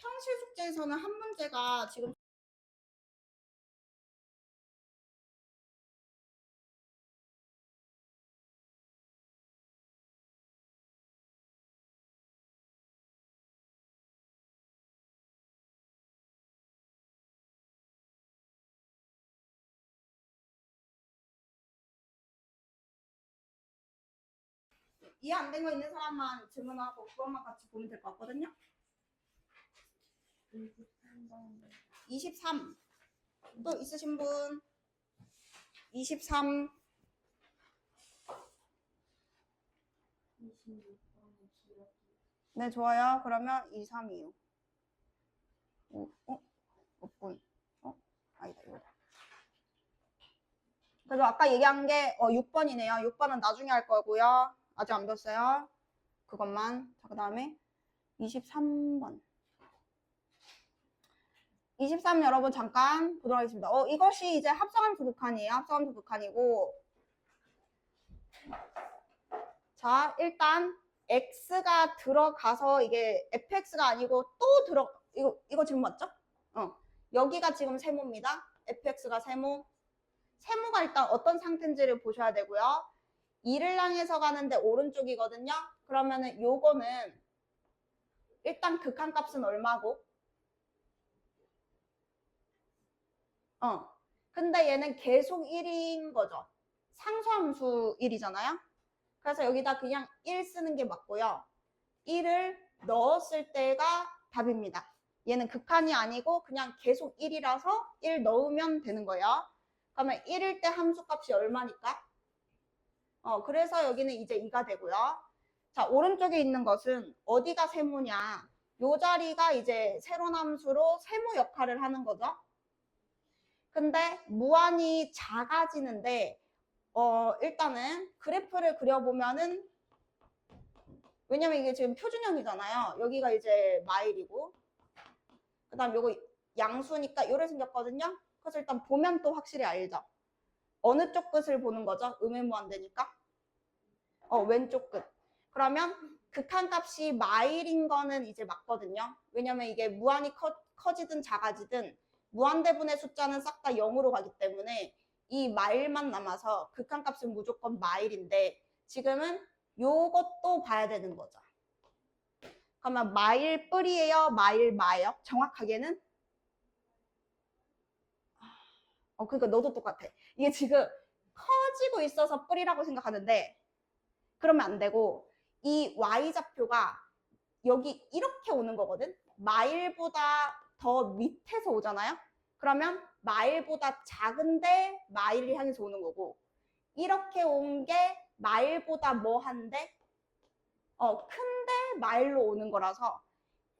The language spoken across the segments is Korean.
현실 숙제에서는 한 문제가 지금 이해 안 된 거 있는 사람만 질문하고 그것만 같이 보면 될 것 같거든요. 23. 또 있으신 분? 23. 네, 좋아요. 그러면 2, 3, 2. 없군. 아니다, 이거다. 그래서 아까 얘기한 게 6번이네요. 6번은 나중에 할 거고요. 아직 안 배웠어요. 그것만. 자, 그 다음에 23번. 23 여러분 잠깐 보도록 하겠습니다. 이것이 이제 합성함수 극한이에요. 합성함수 극한이고. 자, 일단 x가 들어가서 이게 fx가 아니고 또 이거 지금 맞죠? 여기가 지금 세모입니다. fx가 세모. 세모가 일단 어떤 상태인지를 보셔야 되고요. 2를 향해서 가는데 오른쪽이거든요. 그러면은 요거는 일단 극한값은 얼마고? 근데 얘는 계속 1인 거죠. 상수함수 1이잖아요. 그래서 여기다 그냥 1 쓰는 게 맞고요. 1을 넣었을 때가 답입니다. 얘는 극한이 아니고 그냥 계속 1이라서 1 넣으면 되는 거예요. 그러면 1일 때 함수값이 얼마니까? 그래서 여기는 이제 2가 되고요. 자, 오른쪽에 있는 것은 어디가 세모냐? 요 자리가 이제 세로함수로 세모 역할을 하는 거죠. 근데 무한히 작아지는데 일단은 그래프를 그려보면은 왜냐면 이게 지금 표준형이잖아요. 여기가 이제 마일이고 그 다음 요거 양수니까 요래 생겼거든요. 그래서 일단 보면 또 확실히 알죠. 어느 쪽 끝을 보는 거죠? 음의 무한대니까 왼쪽 끝. 그러면 극한값이 마일인 거는 이제 맞거든요. 왜냐면 이게 무한히 커지든 작아지든 무한대분의 숫자는 싹 다 0으로 가기 때문에 이 마일만 남아서 극한값은 무조건 마일인데 지금은 요것도 봐야 되는 거죠. 그러면 마일 뿔이에요? 마일 마예요? 정확하게는? 그러니까 너도 똑같아. 이게 지금 커지고 있어서 뿔이라고 생각하는데 그러면 안 되고 이 y좌표가 여기 이렇게 오는 거거든. 마일보다 더 밑에서 오잖아요. 그러면 마일보다 작은데 마일을 향해서 오는 거고 이렇게 온 게 마일보다 뭐한데 큰데 마일로 오는 거라서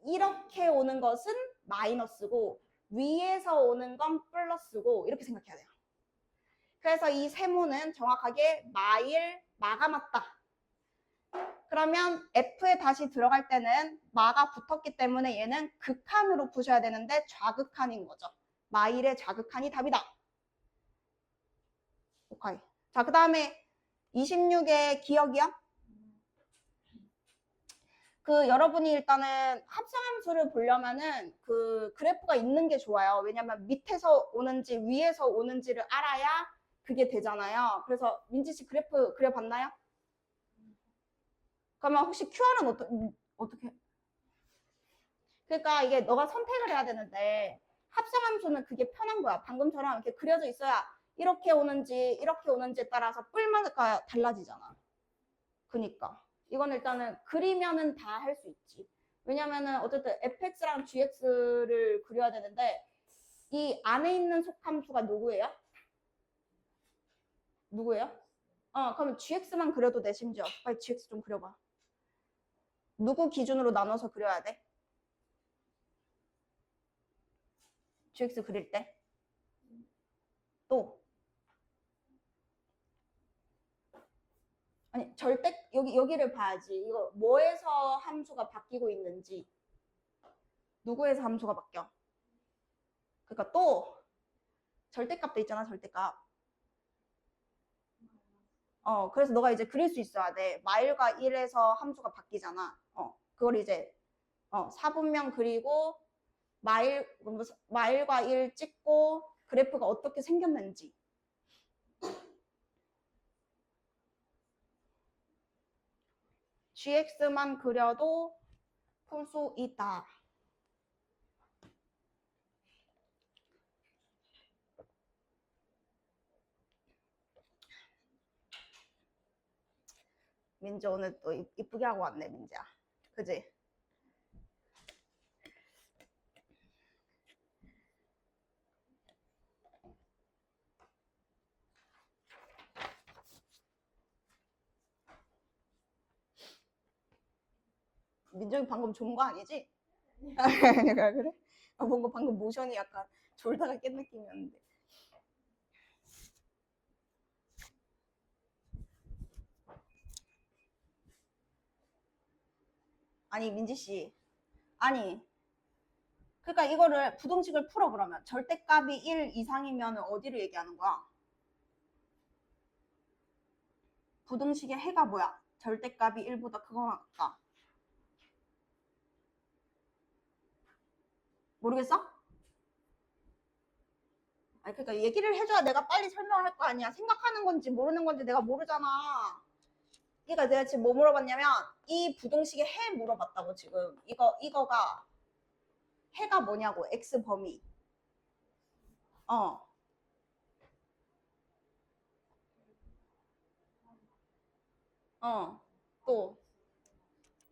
이렇게 오는 것은 마이너스고 위에서 오는 건 플러스고 이렇게 생각해야 돼요. 그래서 이 세모는 정확하게 마일 마가 맞다. 그러면 F에 다시 들어갈 때는 마가 붙었기 때문에 얘는 극한으로 푸셔야 되는데 좌극한인 거죠. 마일의 좌극한이 답이다. 오케이. 자, 그 다음에 26의 기억이요. 여러분이 일단은 합성함수를 보려면은 그래프가 있는 게 좋아요. 왜냐면 밑에서 오는지 위에서 오는지를 알아야 그게 되잖아요. 그래서 민지 씨 그래프 그려봤나요? 그러면 혹시 QR은 어떻게? 그러니까 이게 너가 선택을 해야 되는데 합성함수는 그게 편한 거야. 방금처럼 이렇게 그려져 있어야 이렇게 오는지에 따라서 뿔마다 달라지잖아. 그니까 이건 일단은 그리면은 다 할 수 있지. 왜냐면은 어쨌든 fx랑 gx를 그려야 되는데 이 안에 있는 속함수가 누구예요? 누구예요? 그러면 gx만 그려도 돼. 심지어 빨리 gx 좀 그려봐. 누구 기준으로 나눠서 그려야 돼? gx 그릴 때? 또 아니 절대 여기를 봐야지. 이거 뭐에서 함수가 바뀌고 있는지 누구에서 함수가 바뀌어? 그러니까 또 절대값도 있잖아. 절대값. 그래서 너가 이제 그릴 수 있어야 돼. 마일과 1에서 함수가 바뀌잖아. 그걸 이제 4분면 그리고 마일과 일 찍고 그래프가 어떻게 생겼는지. gx만 그려도 풀 수 있다. 민지 오늘 또 이쁘게 하고 왔네, 민지야. 그지? 민정이 방금 좋은 거 아니지? 그래? 뭔가 방금 모션이 약간 졸다가 깬 느낌이었는데. 아니 민지 씨, 아니 그러니까 이거를 부등식을 풀어. 그러면 절대값이 1 이상이면 어디를 얘기하는 거야? 부등식의 해가 뭐야? 절대값이 1보다 크거나 같다. 모르겠어? 아니 그러니까 얘기를 해줘야 내가 빨리 설명을 할 거 아니야. 생각하는 건지 모르는 건지 내가 모르잖아. 그러니까 내가 지금 뭐 물어봤냐면 이 부등식의 해 물어봤다고. 지금 이거가 해가 뭐냐고. x 범위. 또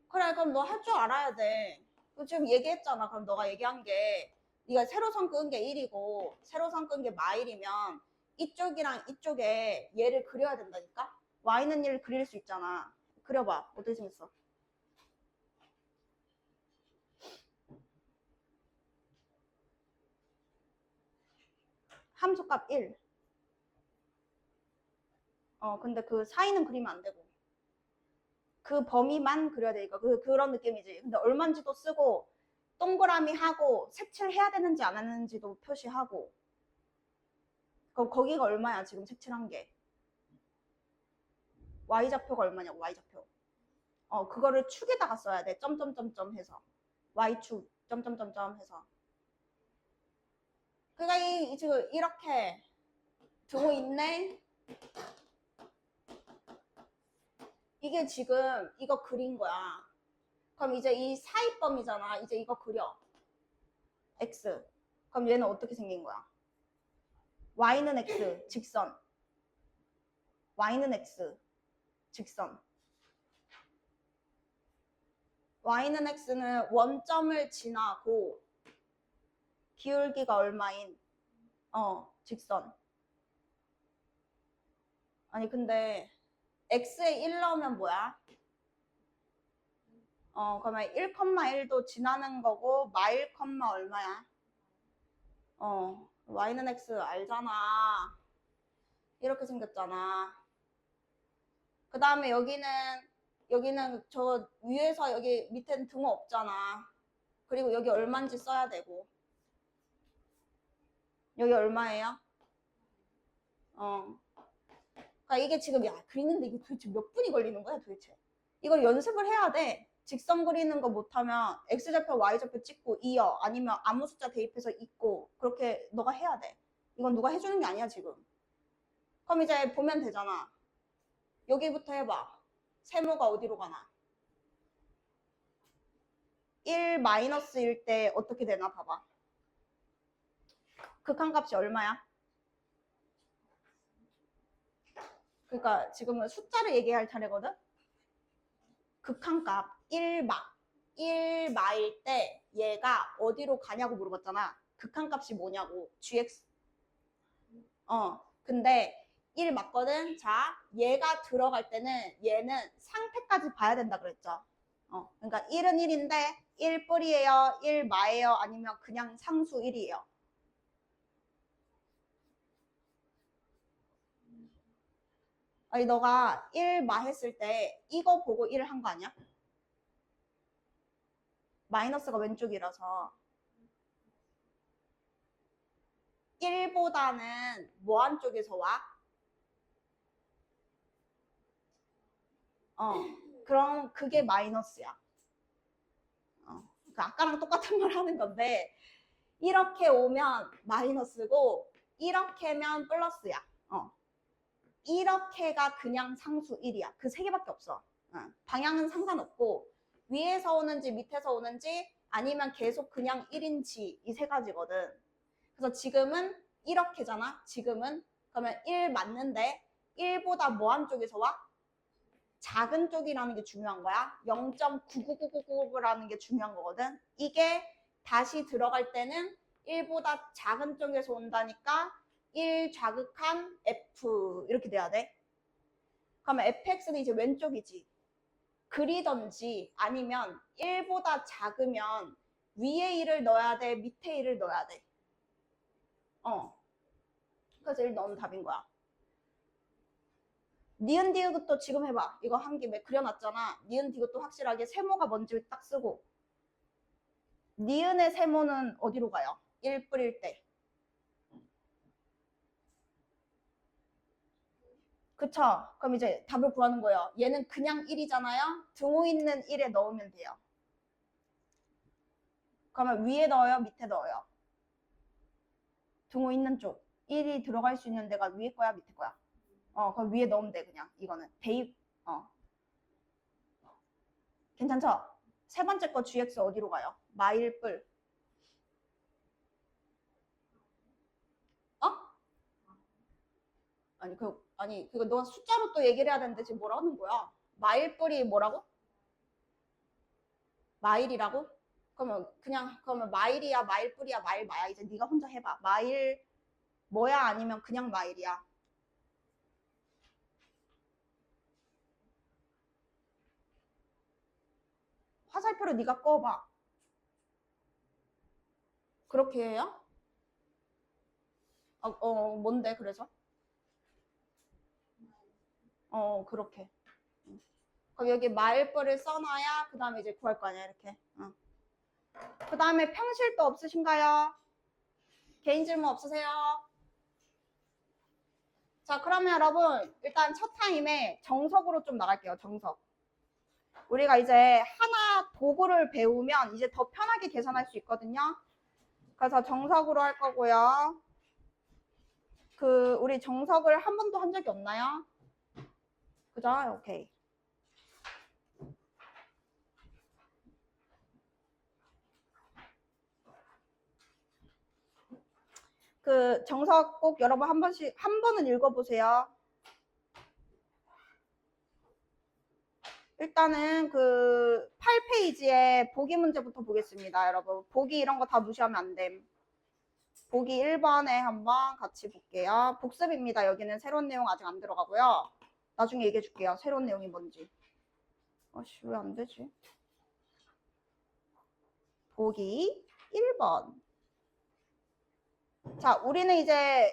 그래. 그럼 너 할 줄 알아야 돼. 지금 얘기했잖아. 그럼 너가 얘기한 게 네가 세로선 끄은 게 1이고 세로선 끄은 게 마일이면 이쪽이랑 이쪽에 얘를 그려야 된다니까. y는 1 그릴 수 있잖아. 그려봐. 어떻게 생겼어? 함수값 1. 근데 그 사이는 그리면 안 되고 그 범위만 그려야 되니까 그런 느낌이지. 근데 얼마인지도 쓰고 동그라미 하고 색칠해야 되는지 안 하는지도 표시하고. 그럼 거기가 얼마야 지금 색칠한 게? y좌표가 얼마냐고. y좌표. 그거를 축에다가 써야 돼. 점점점점 해서 y축 점점점점 해서. 그러니까 지금 이렇게 두고 있네. 이게 지금 이거 그린 거야. 그럼 이제 이 사이범이잖아. 이제 이거 그려. x. 그럼 얘는 어떻게 생긴 거야? y는 x 직선. y는 x 직선. y는 x는 원점을 지나고 기울기가 얼마인 직선. 아니 근데 x에 1 넣으면 뭐야? 그러면 1,1도 지나는 거고 마일, 얼마야? y는 x 알잖아. 이렇게 생겼잖아. 그 다음에 여기는 저 위에서 여기 밑에는 등호 없잖아. 그리고 여기 얼마인지 써야 되고. 여기 얼마예요? 그러니까 이게 지금 그리는데 이게 도대체 몇 분이 걸리는 거야 도대체. 이걸 연습을 해야 돼. 직선 그리는 거 못하면 x좌표 y좌표 찍고 이어 아니면 아무 숫자 대입해서 있고 그렇게 너가 해야 돼. 이건 누가 해주는 게 아니야 지금. 그럼 이제 보면 되잖아. 여기부터 해봐. 세모가 어디로 가나? 1 마이너스일 때 어떻게 되나 봐봐. 극한값이 얼마야? 그러니까 지금은 숫자를 얘기할 차례거든. 극한값 1마일 때 얘가 어디로 가냐고 물어봤잖아. 극한값이 뭐냐고. gx. 근데 1 맞거든. 자, 얘가 들어갈 때는 얘는 상태까지 봐야 된다 그랬죠. 그러니까 1은 1인데 1뿌리예요, 1마예요, 아니면 그냥 상수 1이에요. 아니 너가 1마 했을 때 이거 보고 1을 한 거 아니야? 마이너스가 왼쪽이라서 1보다는 뭐한 쪽에서 와? 그럼 그게 마이너스야. 그러니까 아까랑 똑같은 말 하는 건데 이렇게 오면 마이너스고 이렇게면 플러스야. 이렇게가 그냥 상수 1이야. 그 세 개밖에 없어. 방향은 상관없고 위에서 오는지 밑에서 오는지 아니면 계속 그냥 1인지 이 세 가지거든. 그래서 지금은 이렇게잖아. 지금은 그러면 1 맞는데 1보다 뭐한 쪽에서 와? 작은 쪽이라는 게 중요한 거야. 0.99999라는 게 중요한 거거든. 이게 다시 들어갈 때는 1보다 작은 쪽에서 온다니까 1 좌극한 F 이렇게 돼야 돼. 그러면 fx는 이제 왼쪽이지. 그리던지 아니면 1보다 작으면 위에 1을 넣어야 돼, 밑에 1을 넣어야 돼. 그래서 1 넣으면 답인 거야. 니은 디귿도 지금 해봐. 이거 한 김에 그려놨잖아. 니은 디귿도 확실하게 세모가 뭔지 딱 쓰고. 니은의 세모는 어디로 가요? 1 뿌릴 때. 그쵸? 그럼 이제 답을 구하는 거예요. 얘는 그냥 1이잖아요. 등호 있는 1에 넣으면 돼요. 그러면 위에 넣어요? 밑에 넣어요? 등호 있는 쪽. 1이 들어갈 수 있는 데가 위에 거야? 밑에 거야? 그럼 위에 넣으면 돼, 그냥. 이거는. 대입, 괜찮죠? 세 번째 거 gx 어디로 가요? 마일뿔. 아니, 그거 너 숫자로 또 얘기를 해야 되는데 지금 뭐라 하는 거야? 마일뿔이 뭐라고? 마일이라고? 그러면 마일이야, 마일뿔이야, 마일마야. 이제 네가 혼자 해봐. 마일 뭐야 아니면 그냥 마일이야? 화살표를 네가 꺼봐. 그렇게 해요? 뭔데 그래서? 그렇게. 그럼 여기 마일뿔을 써놔야 그 다음에 이제 구할 거 아니야, 이렇게. 그 다음에 평실도 없으신가요? 개인 질문 없으세요? 자, 그러면 여러분 일단 첫 타임에 정석으로 좀 나갈게요. 정석. 우리가 이제 하나 도구를 배우면 이제 더 편하게 계산할 수 있거든요. 그래서 정석으로 할 거고요. 우리 정석을 한 번도 한 적이 없나요? 그죠? 오케이. 정석 꼭 여러분 한 번은 읽어보세요. 일단은 8페이지에 보기 문제부터 보겠습니다, 여러분. 보기 이런 거 다 무시하면 안 됨. 보기 1번에 한번 같이 볼게요. 복습입니다. 여기는 새로운 내용 아직 안 들어가고요. 나중에 얘기해 줄게요. 새로운 내용이 뭔지. 왜 안 되지? 보기 1번. 자, 우리는 이제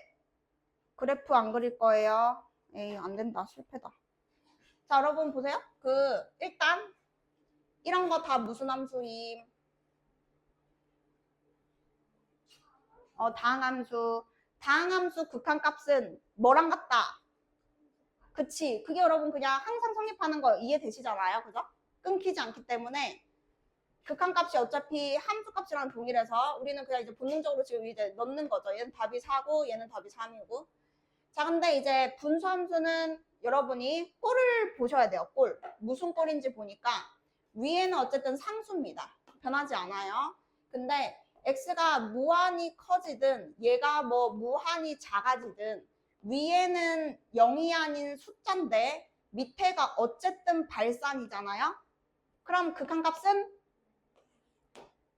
그래프 안 그릴 거예요. 에이, 안 된다. 실패다. 자, 여러분 보세요. 일단 이런 거 다 무슨 함수임? 다항함수. 다항함수 극한값은 뭐랑 같다? 그치. 그게 여러분 그냥 항상 성립하는 거 이해되시잖아요. 그죠? 끊기지 않기 때문에 극한값이 어차피 함수값이랑 동일해서 우리는 그냥 이제 본능적으로 지금 이제 넣는 거죠. 얘는 답이 4고 얘는 답이 3이고. 자, 근데 이제 분수함수는 여러분이 꼴을 보셔야 돼요. 꼴. 무슨 꼴인지 보니까 위에는 어쨌든 상수입니다. 변하지 않아요. 근데 x가 무한히 커지든 얘가 뭐 무한히 작아지든 위에는 0이 아닌 숫자인데 밑에가 어쨌든 발산이잖아요. 그럼 극한값은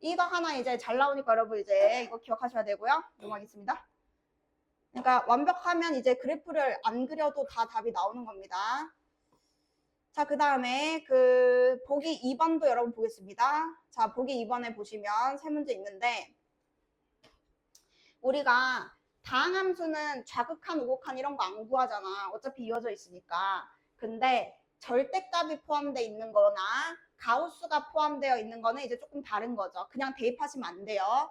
이거 하나 이제 잘 나오니까 여러분 이제 이거 기억하셔야 되고요. 넘어가겠습니다. 그러니까 완벽하면 이제 그래프를 안 그려도 다 답이 나오는 겁니다. 자, 그 다음에 보기 2번도 여러분 보겠습니다. 자, 보기 2번에 보시면 세 문제 있는데 우리가 다항함수는 좌극한, 우극한 이런 거 안 구하잖아. 어차피 이어져 있으니까. 근데 절대값이 포함되어 있는 거나 가우스가 포함되어 있는 거는 이제 조금 다른 거죠. 그냥 대입하시면 안 돼요.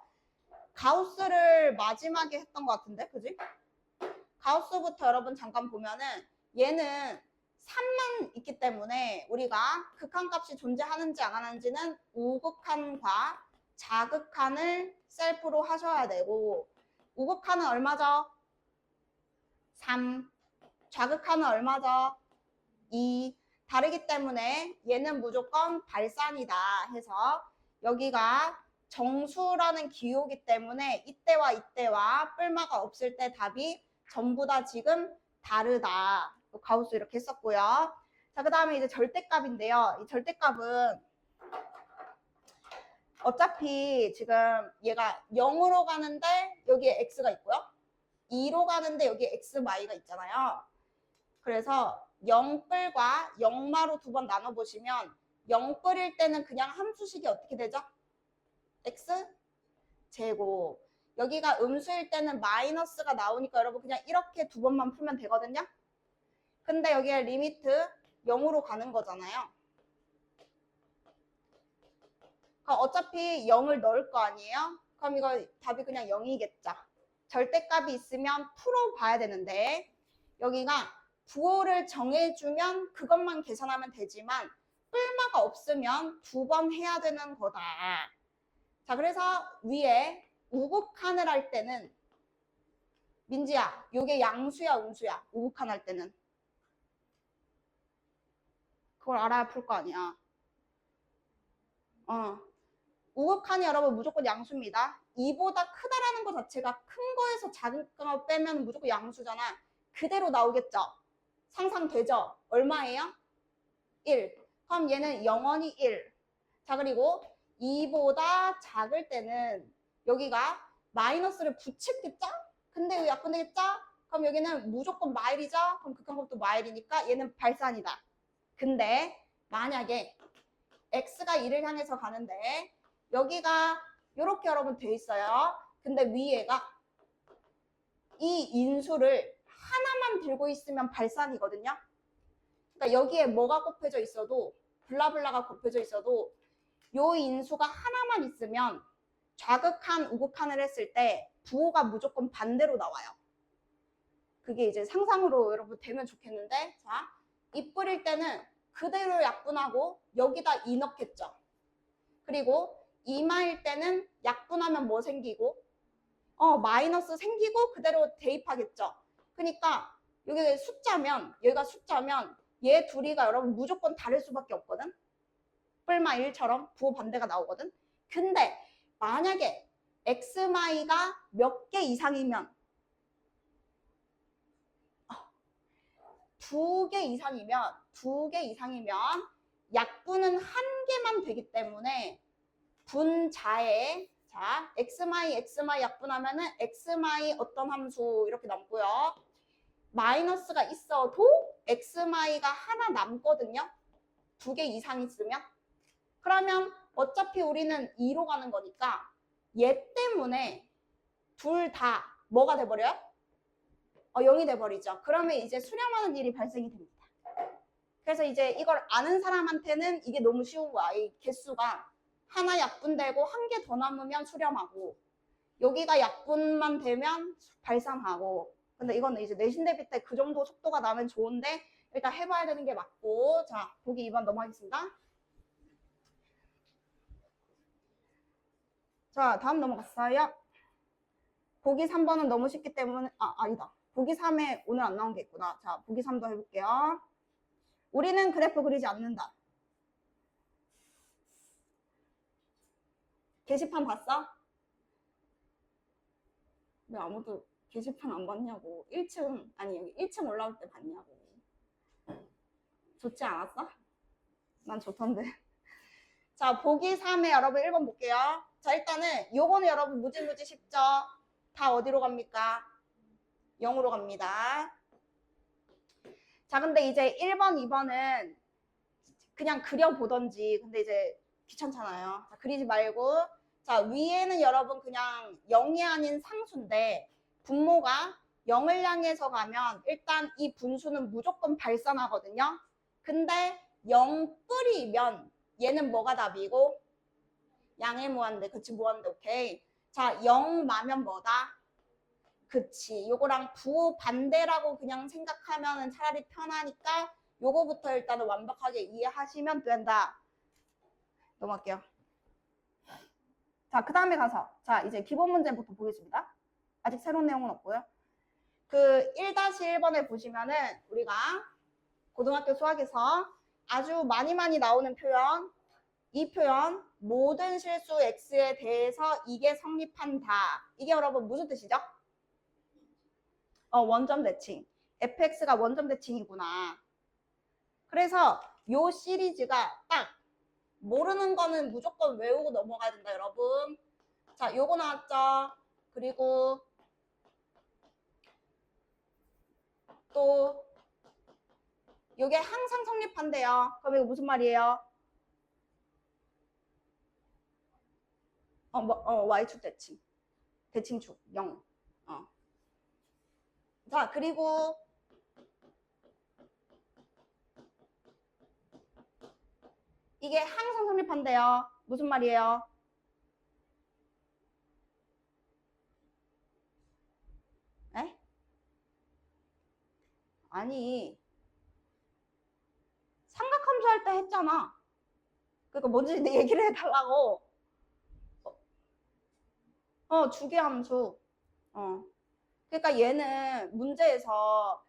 가우스를 마지막에 했던 것 같은데, 그지? 가우스부터 여러분 잠깐 보면은 얘는 3만 있기 때문에 우리가 극한값이 존재하는지 안 하는지는 우극한과 자극한을 셀프로 하셔야 되고, 우극한은 얼마죠? 3. 좌극한은 얼마죠? 2. 다르기 때문에 얘는 무조건 발산이다 해서 여기가 정수라는 기호이기 때문에 이때와 이때와 뿔마가 없을 때 답이 전부 다 지금 다르다. 가우스 이렇게 했었고요. 자, 그 다음에 이제 절대값인데요. 이 절대값은 어차피 지금 얘가 0으로 가는데 여기에 x가 있고요. 2로 가는데 여기에 xy가 있잖아요. 그래서 0뿔과 0마로 두 번 나눠보시면 0뿔일 때는 그냥 함수식이 어떻게 되죠? x 제곱. 여기가 음수일 때는 마이너스가 나오니까 여러분 그냥 이렇게 두 번만 풀면 되거든요. 근데 여기에 리미트 0으로 가는 거잖아요. 그럼 어차피 0을 넣을 거 아니에요? 그럼 이거 답이 그냥 0이겠죠. 절대값이 있으면 풀어봐야 되는데 여기가 부호를 정해주면 그것만 계산하면 되지만 뿔마가 없으면 두 번 해야 되는 거다. 자, 그래서 위에 우극한을 할 때는 민지야, 요게 양수야 음수야? 우극한 할 때는 그걸 알아야 풀 거 아니야. 우극한이 여러분 무조건 양수입니다. 2보다 크다라는 것 자체가 큰 거에서 작은 거 빼면 무조건 양수잖아. 그대로 나오겠죠? 상상되죠? 얼마예요? 1. 그럼 얘는 영원히 1. 자, 그리고 2보다 작을 때는 여기가 마이너스를 붙였겠죠? 근데 왜 약분되겠죠? 그럼 여기는 무조건 마일이죠? 그럼 극한값도 마일이니까 얘는 발산이다. 근데 만약에 x가 1을 향해서 가는데 여기가 이렇게 여러분 돼 있어요. 근데 위에가 이 인수를 하나만 들고 있으면 발산이거든요. 그러니까 여기에 뭐가 곱해져 있어도 블라블라가 곱해져 있어도 요 인수가 하나만 있으면 좌극한, 우극한을 했을 때 부호가 무조건 반대로 나와요. 그게 이제 상상으로 여러분 되면 좋겠는데 자, 이 뿌릴 때는 그대로 약분하고 여기다 2 넣겠죠. 그리고 이마일 때는 약분하면 뭐 생기고 마이너스 생기고 그대로 대입하겠죠. 그러니까 여기 숫자면 여기가 숫자면 얘 둘이가 여러분 무조건 다를 수밖에 없거든. 뿔마 1처럼 부호 반대가 나오거든. 근데 만약에 x마이가 몇 개 이상이면 2개 이상이면 약분은 한 개만 되기 때문에 분자에 자 x마이 약분하면은 x마이 어떤 함수 이렇게 남고요. 마이너스가 있어도 x마이가 하나 남거든요. 2개 이상 있으면. 그러면 어차피 우리는 2로 가는 거니까 얘 때문에 둘 다 뭐가 돼버려요? 0이 돼버리죠. 그러면 이제 수렴하는 일이 발생이 됩니다. 그래서 이제 이걸 아는 사람한테는 이게 너무 쉬운 거야. 이 개수가 하나 약분되고 한 개 더 남으면 수렴하고 여기가 약분만 되면 발산하고 근데 이거는 이제 내신 대비 때 그 정도 속도가 나면 좋은데 일단 해봐야 되는 게 맞고 자 보기 2번 넘어가겠습니다. 자 다음 넘어갔어요. 보기 3번은 너무 쉽기 때문에 아니다. 보기 3에 오늘 안 나온 게 있구나. 자 보기 3도 해볼게요. 우리는 그래프 그리지 않는다. 게시판 봤어? 왜 아무도 게시판 안 봤냐고. 1층 아니 여기 1층 올라올 때 봤냐고. 좋지 않았어? 난 좋던데. 자 보기 3에 여러분 1번 볼게요. 자 일단은 요거는 여러분 무지무지 쉽죠? 다 어디로 갑니까? 0으로 갑니다. 자 근데 이제 1번 2번은 그냥 그려보던지 근데 이제 귀찮잖아요. 자, 그리지 말고 자 위에는 여러분 그냥 0이 아닌 상수인데 분모가 0을 향해서 가면 일단 이 분수는 무조건 발산하거든요. 근데 0뿌리면 얘는 뭐가 답이고? 양의 무한대. 그치 무한대 오케이. 자 0 마면 뭐다? 그치 요거랑 부호 반대라고 그냥 생각하면 차라리 편하니까 요거부터 일단은 완벽하게 이해하시면 된다. 넘어갈게요. 자, 그 다음에 가서 자 이제 기본 문제부터 보겠습니다. 아직 새로운 내용은 없고요. 그 1-1번에 보시면은 우리가 고등학교 수학에서 아주 많이 나오는 표현, 이 표현 모든 실수 x에 대해서 이게 성립한다. 이게 여러분 무슨 뜻이죠? 원점 대칭. fx가 원점 대칭이구나. 그래서 요 시리즈가 딱 모르는 거는 무조건 외우고 넘어가야 된다, 여러분. 자, 요거 나왔죠? 그리고 또 요게 항상 성립한대요. 그럼 이거 무슨 말이에요? y축 대칭. 대칭축 0. 자, 그리고 이게 항상 성립한대요. 무슨 말이에요? 에? 아니, 삼각함수 할 때 했잖아. 그러니까 뭔지 얘기를 해달라고. 주기함수. 그러니까 얘는 문제에서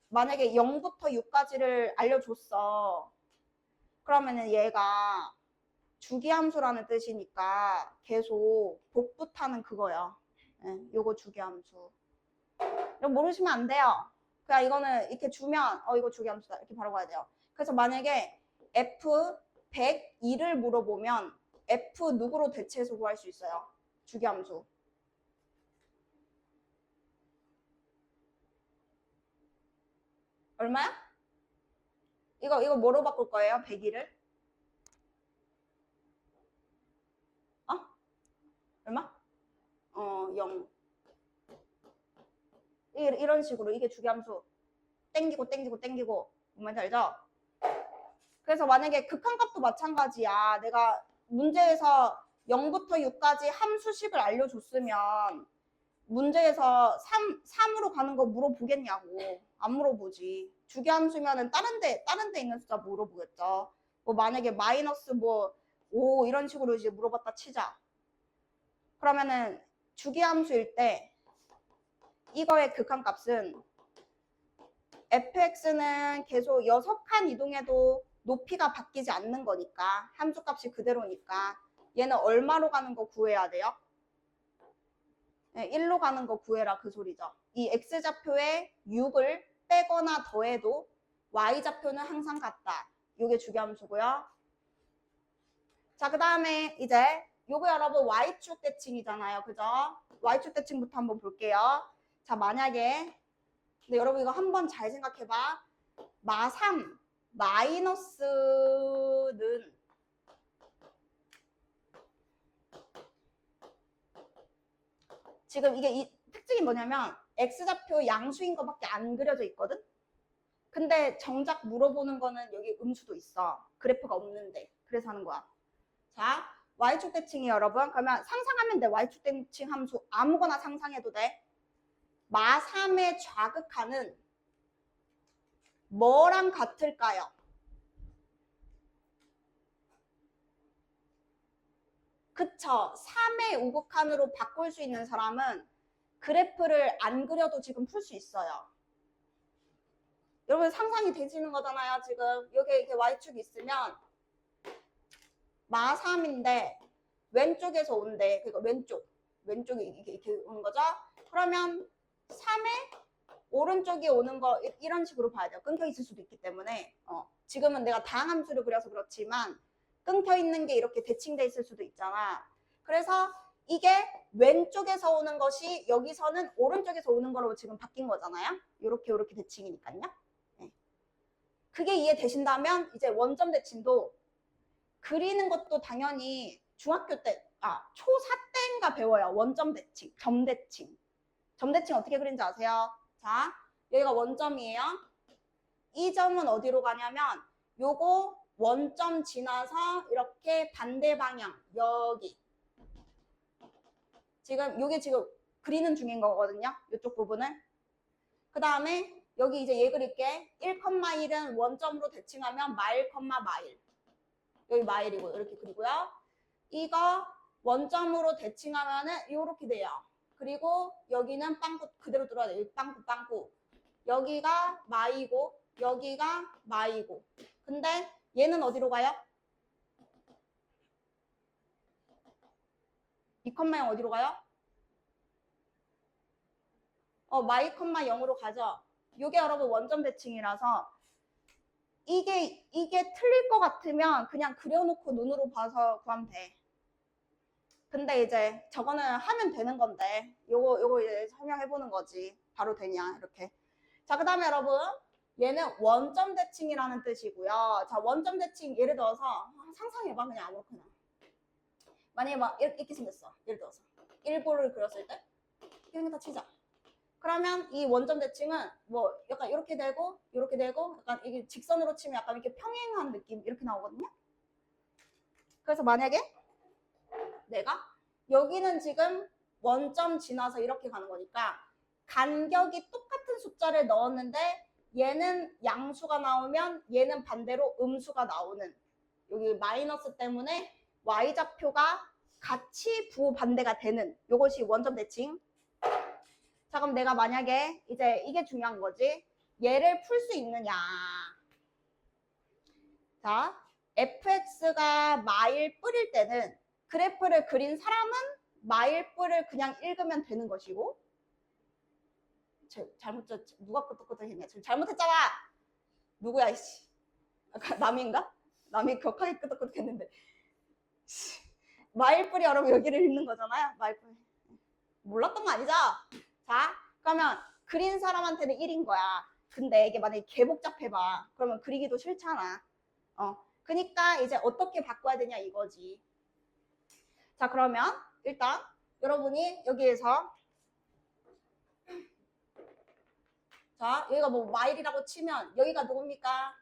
만약에 0부터 6까지를 알려줬어. 그러면은 얘가 주기함수라는 뜻이니까 계속 복붙하는 그거야. 요거 주기함수. 이거 모르시면 안 돼요. 그냥 이거는 이렇게 주면 이거 주기함수다 이렇게 바로 가야 돼요. 그래서 만약에 f 102를 물어보면 f 누구로 대체해서 구할 수 있어요? 주기함수. 얼마야? 이거 뭐로 바꿀 거예요? 102를? 얼마? 0. 이런 식으로 이게 주기함수. 땡기고 뭔지 알죠? 그래서 만약에 극한값도 마찬가지야. 내가 문제에서 0부터 6까지 함수식을 알려줬으면 문제에서 3으로 가는 거 물어보겠냐고. 안 물어보지. 주기함수면은 다른 데 있는 숫자 물어보겠죠. 뭐 만약에 마이너스 5 이런 식으로 이제 물어봤다 치자. 그러면은 주기함수일 때 이거의 극한값은 fx는 계속 6칸 이동해도 높이가 바뀌지 않는 거니까 함수값이 그대로니까 얘는 얼마로 가는 거 구해야 돼요? 1로 가는 거 구해라 그 소리죠. 이 x좌표에 6을 빼거나 더해도 y좌표는 항상 같다. 이게 주기함수고요. 자, 그 다음에 이제 요거 여러분 y축 대칭이잖아요. 그죠? y축 대칭부터 한번 볼게요. 자, 만약에 근데 여러분 이거 한번 잘 생각해봐. 마3 마이너스는 지금 이게 이 특징이 뭐냐면 x좌표 양수인 것밖에 안 그려져 있거든. 근데 정작 물어보는 거는 여기 음수도 있어. 그래프가 없는데. 그래서 하는 거야. 자, y축 대칭이 여러분 그러면 상상하면 돼. y축 대칭 함수 아무거나 상상해도 돼. 마3의 좌극하는 뭐랑 같을까요? 그쵸. 3의 우극한으로 바꿀 수 있는 사람은 그래프를 안 그려도 지금 풀 수 있어요. 여러분 상상이 되시는 거잖아요. 지금 여기 이렇게 y축이 있으면 마3인데 왼쪽에서 온대. 그러니까 왼쪽이 이렇게 오는 거죠. 그러면 3의 오른쪽이 오는 거 이런 식으로 봐야 돼요. 끊겨 있을 수도 있기 때문에 지금은 내가 다항함수를 그려서 그렇지만 끊겨 있는 게 이렇게 대칭돼 있을 수도 있잖아. 그래서 이게 왼쪽에서 오는 것이 여기서는 오른쪽에서 오는 거로 지금 바뀐 거잖아요. 이렇게 대칭이니까요. 네. 그게 이해되신다면 이제 원점 대칭도 그리는 것도 당연히 중학교 때 초4 때인가 배워요. 원점 대칭, 점 대칭. 점 대칭 어떻게 그리는지 아세요? 자, 여기가 원점이에요. 이 점은 어디로 가냐면 요거 원점 지나서 이렇게 반대 방향 여기 지금 요게 지금 그리는 중인 거거든요. 이쪽 부분을. 그 다음에 여기 이제 얘 그릴게. 1,1은 원점으로 대칭하면 마일, 마일. 여기 마일이고 이렇게 그리고요. 이거 원점으로 대칭하면은 이렇게 돼요. 그리고 여기는 빵꾸 그대로 들어야 돼요. 빵꾸. 여기가 마이고 여기가 마이고. 근데 얘는 어디로 가요? 이 컴마 0 어디로 가요? 마이 컴마 0으로 가죠. 이게 여러분 원점 대칭이라서 이게 틀릴 것 같으면 그냥 그려놓고 눈으로 봐서 구하면 돼. 근데 이제 저거는 하면 되는 건데 요거 이제 설명해보는 거지. 바로 되냐 이렇게. 자, 그 다음에 여러분 얘는 원점 대칭이라는 뜻이고요. 자, 원점 대칭 예를 들어서 상상해봐. 그냥 아무렇게나. 만약에 막 이렇게 생겼어. 예를 들어서 일보를 그렸을 때 이런 거 다 치자. 그러면 이 원점 대칭은 뭐 약간 이렇게 되고 약간 이게 직선으로 치면 약간 이렇게 평행한 느낌 이렇게 나오거든요. 그래서 만약에 내가 여기는 지금 원점 지나서 이렇게 가는 거니까 간격이 똑같은 숫자를 넣었는데 얘는 양수가 나오면 얘는 반대로 음수가 나오는 여기 마이너스 때문에 y좌표가 같이 부반대가 되는 이것이 원점 대칭. 자, 그럼 내가 만약에 이제 이게 중요한 거지. 얘를 풀 수 있느냐. 자, fx가 마일 뿔일 때는 그래프를 그린 사람은 마일 뿔을 그냥 읽으면 되는 것이고 누가 끄떡끄떡했냐. 잘못했잖아. 누구야 이씨. 남인가? 남이 격하게 끄떡끄떡했는데 마일 뿔이 여러분 여기를 읽는 거잖아요. 마일 뿔. 몰랐던 거 아니죠? 자, 그러면 그린 사람한테는 1인 거야. 근데 이게 만약에 개복잡해봐. 그러면 그리기도 싫잖아. 그러니까 이제 어떻게 바꿔야 되냐 이거지. 자, 그러면 일단 여러분이 여기에서 자, 여기가 뭐 마일이라고 치면 여기가 누굽니까?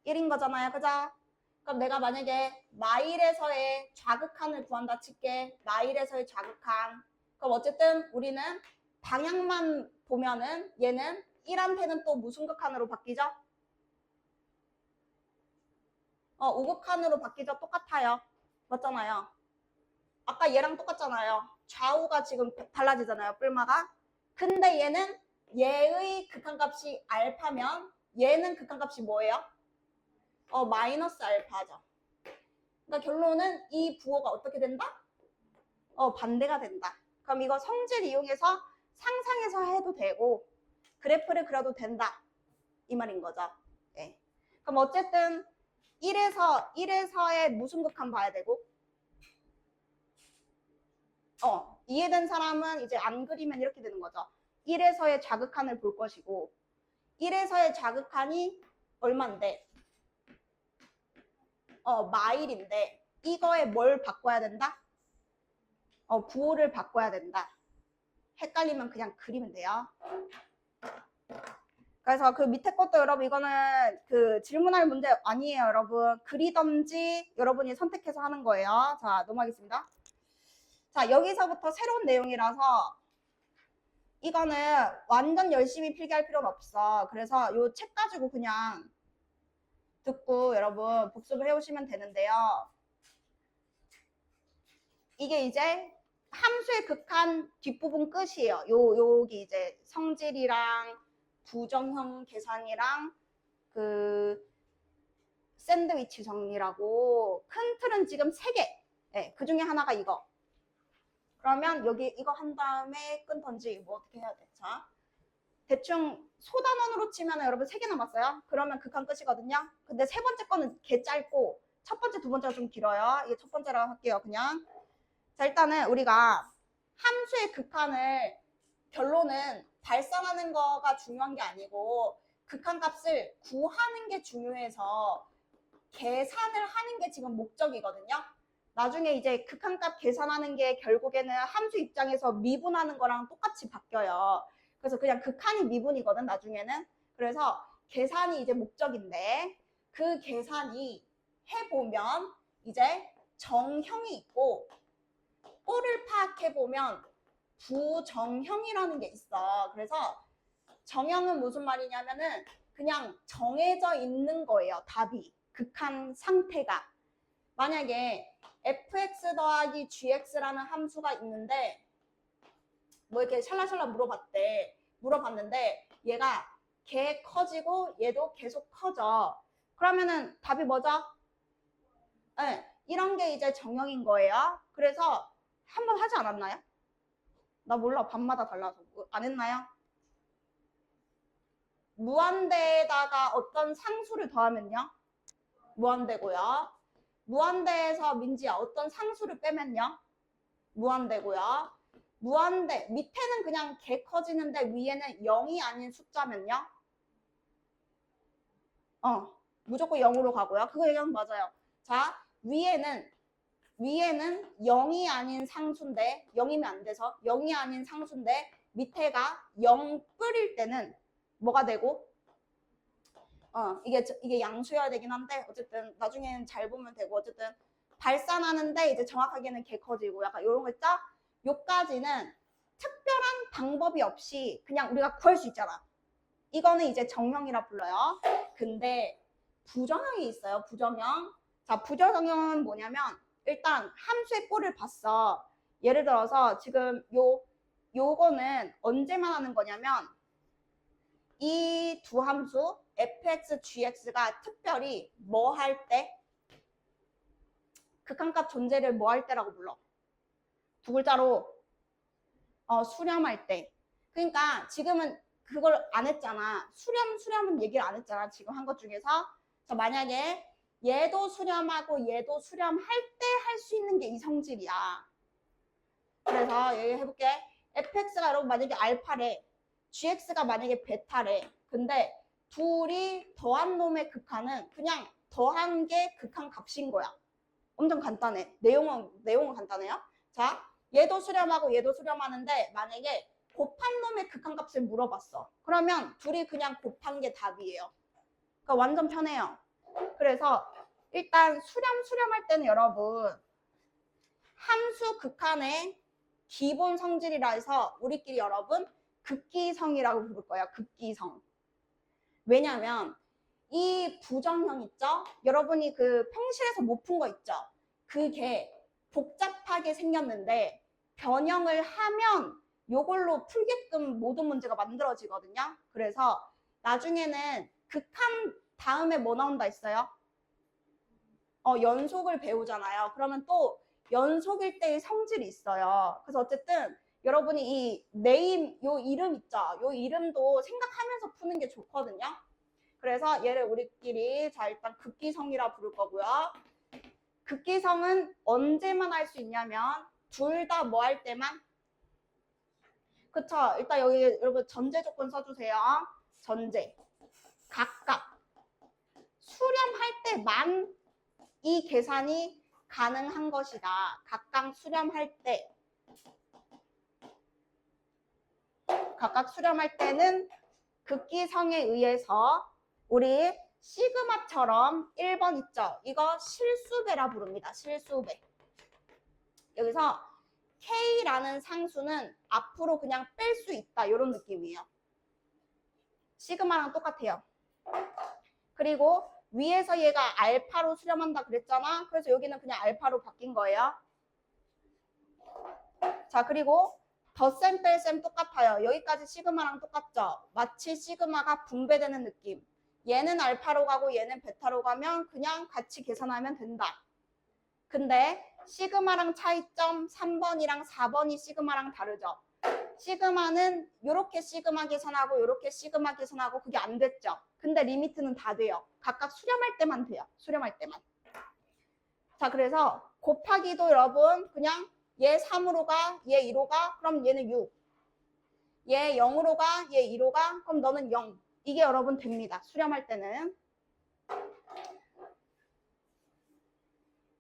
1인 거잖아요. 그죠? 그럼 내가 만약에 마일에서의 좌극한을 구한다 칠게. 마일에서의 좌극한. 그럼 어쨌든 우리는 방향만 보면은 얘는 1한테는 또 무슨 극한으로 바뀌죠? 우극한으로 바뀌죠? 똑같아요. 맞잖아요. 아까 얘랑 똑같잖아요. 좌우가 지금 달라지잖아요. 뿔마가. 근데 얘는 얘의 극한값이 알파면 얘는 극한값이 뭐예요? 마이너스 알파죠. 그러니까 결론은 이 부호가 어떻게 된다? 반대가 된다. 그럼 이거 성질 이용해서 상상해서 해도 되고 그래프를 그려도 된다. 이 말인 거죠. 네. 그럼 어쨌든 1에서의 무슨 극한 봐야 되고 이해된 사람은 이제 안 그리면 이렇게 되는 거죠. 1에서의 좌극한을 볼 것이고 1에서의 좌극한이 얼만데 마일인데 이거에 뭘 바꿔야 된다? 부호를 바꿔야 된다. 헷갈리면 그냥 그리면 돼요. 그래서 그 밑에 것도 여러분 이거는 그 질문할 문제 아니에요. 여러분 그리던지 여러분이 선택해서 하는 거예요. 자, 넘어가겠습니다. 자, 여기서부터 새로운 내용이라서 이거는 완전 열심히 필기할 필요는 없어. 그래서 이 책 가지고 그냥 듣고 여러분 복습을 해오시면 되는데요. 이게 이제 함수의 극한 뒷부분 끝이에요. 여기 이제 성질이랑 부정형 계산이랑 그 샌드위치 정리라고 큰 틀은 지금 3개. 네, 그 중에 하나가 이거. 그러면 여기 이거 한 다음에 끊던지 뭐 어떻게 해야 돼? 자, 대충 소단원으로 치면 여러분 3개 남았어요. 그러면 극한 끝이거든요. 근데 세 번째 거는 개 짧고 첫 번째, 두 번째가 좀 길어요. 이게 첫 번째라고 할게요. 그냥. 자, 일단은 우리가 함수의 극한을 결론은 발산하는 거가 중요한 게 아니고 극한값을 구하는 게 중요해서 계산을 하는 게 지금 목적이거든요. 나중에 이제 극한값 계산하는 게 결국에는 함수 입장에서 미분하는 거랑 똑같이 바뀌어요. 그래서 그냥 극한이 미분이거든 나중에는. 그래서 계산이 이제 목적인데 그 계산이 해보면 이제 정형이 있고 꼴을 파악해보면 부정형이라는 게 있어. 그래서 정형은 무슨 말이냐면은 그냥 정해져 있는 거예요. 답이. 극한 상태가. 만약에 fx 더하기 gx라는 함수가 있는데 뭐 이렇게 샬라샬라 물어봤는데 얘가 걔 커지고 얘도 계속 커져. 그러면은 답이 뭐죠? 네, 이런 게 이제 정형인 거예요. 그래서 한번 하지 않았나요? 나 몰라. 밤마다 달라서. 안 했나요? 무한대에다가 어떤 상수를 더하면요? 무한대고요. 무한대에서 민지야 어떤 상수를 빼면요? 무한대고요. 무한대 밑에는 그냥 개 커지는데 위에는 0이 아닌 숫자면요? 무조건 0으로 가고요. 그거 얘기하면 맞아요. 자, 위에는 0이 아닌 상수인데 0이면 안 돼서 0이 아닌 상수인데 밑에가 0 뿔일 때는 뭐가 되고? 이게 양수여야 되긴 한데 어쨌든 나중에는 잘 보면 되고 어쨌든 발산하는데 이제 정확하게는 개 커지고 약간 이런 거 있죠? 요까지는 특별한 방법이 없이 그냥 우리가 구할 수 있잖아. 이거는 이제 정형이라 불러요. 근데 부정형이 있어요. 부정형. 자, 부정형은 뭐냐면 일단 함수의 꼴을 봤어. 예를 들어서 지금 요거는 언제만 하는 거냐면 이 두 함수 fx, gx가 특별히 뭐 할 때? 극한값 존재를 뭐 할 때라고 불러? 두 글자로 수렴할 때. 그러니까 지금은 그걸 안 했잖아. 수렴은 얘기를 안 했잖아. 지금 한 것 중에서. 자, 만약에 얘도 수렴하고 얘도 수렴할 때 할 수 있는 게 이 성질이야. 그래서 여기 해볼게. fx가 여러분 만약에 알파래, gx가 만약에 베타래. 근데 둘이 더한 놈의 극한은 그냥 더한 게 극한 값인 거야. 엄청 간단해. 내용은 간단해요. 자, 얘도 수렴하고 얘도 수렴하는데 만약에 곱한 놈의 극한값을 물어봤어. 그러면 둘이 그냥 곱한 게 답이에요. 그러니까 완전 편해요. 그래서 일단 수렴할 때는 여러분 함수 극한의 기본 성질이라 해서 우리끼리 여러분 극기성이라고 부를 거예요. 극기성. 왜냐면 이 부정형 있죠? 여러분이 그 평실에서 못 푼 거 있죠? 그게 복잡하게 생겼는데 변형을 하면 요걸로 풀게끔 모든 문제가 만들어지거든요. 그래서 나중에는 극한 다음에 뭐 나온다 했어요? 연속을 배우잖아요. 그러면 또 연속일 때의 성질이 있어요. 그래서 어쨌든 여러분이 이 네임, 요 이름 있죠? 요 이름도 생각하면서 푸는 게 좋거든요. 그래서 얘를 우리끼리 자 일단 극기성이라 부를 거고요. 극기성은 언제만 할 수 있냐면 둘 다 뭐 할 때만? 그쵸? 일단 여기 여러분 전제 조건 써주세요. 전제. 각각 수렴할 때만 이 계산이 가능한 것이다. 각각 수렴할 때는 극기성에 의해서 우리 시그마처럼 1번 있죠? 이거 실수배라 부릅니다. 실수배. 여기서 K라는 상수는 앞으로 그냥 뺄 수 있다. 이런 느낌이에요. 시그마랑 똑같아요. 그리고 위에서 얘가 알파로 수렴한다 그랬잖아. 그래서 여기는 그냥 알파로 바뀐 거예요. 자, 그리고 덧셈 뺄셈 똑같아요. 여기까지 시그마랑 똑같죠? 마치 시그마가 분배되는 느낌. 얘는 알파로 가고 얘는 베타로 가면 그냥 같이 계산하면 된다. 근데 시그마랑 차이점 3번이랑 4번이 시그마랑 다르죠? 시그마는 이렇게 시그마 계산하고 이렇게 시그마 계산하고 그게 안 됐죠? 근데 리미트는 다 돼요. 각각 수렴할 때만 돼요. 수렴할 때만. 자, 그래서 곱하기도 여러분 그냥 얘 3으로 가, 얘 2로 가, 그럼 얘는 6. 얘 0으로 가, 얘 2로 가, 그럼 너는 0. 이게 여러분 됩니다. 수렴할 때는.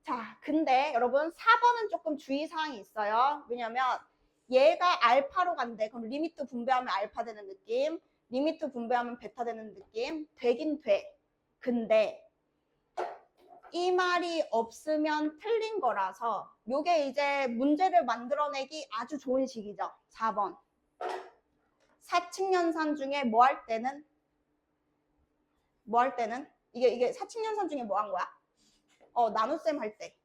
자, 근데 여러분 4번은 조금 주의사항이 있어요. 왜냐면 얘가 알파로 간대. 그럼 리미트 분배하면 알파 되는 느낌, 리미트 분배하면 베타 되는 느낌 되긴 돼. 근데 이 말이 없으면 틀린 거라서 요게 이제 문제를 만들어내기 아주 좋은 식이죠. 4번. 사칙연산 중에 뭐 할 때는? 이게 사칙연산 중에 뭐 한 거야? 나눗셈 할 때.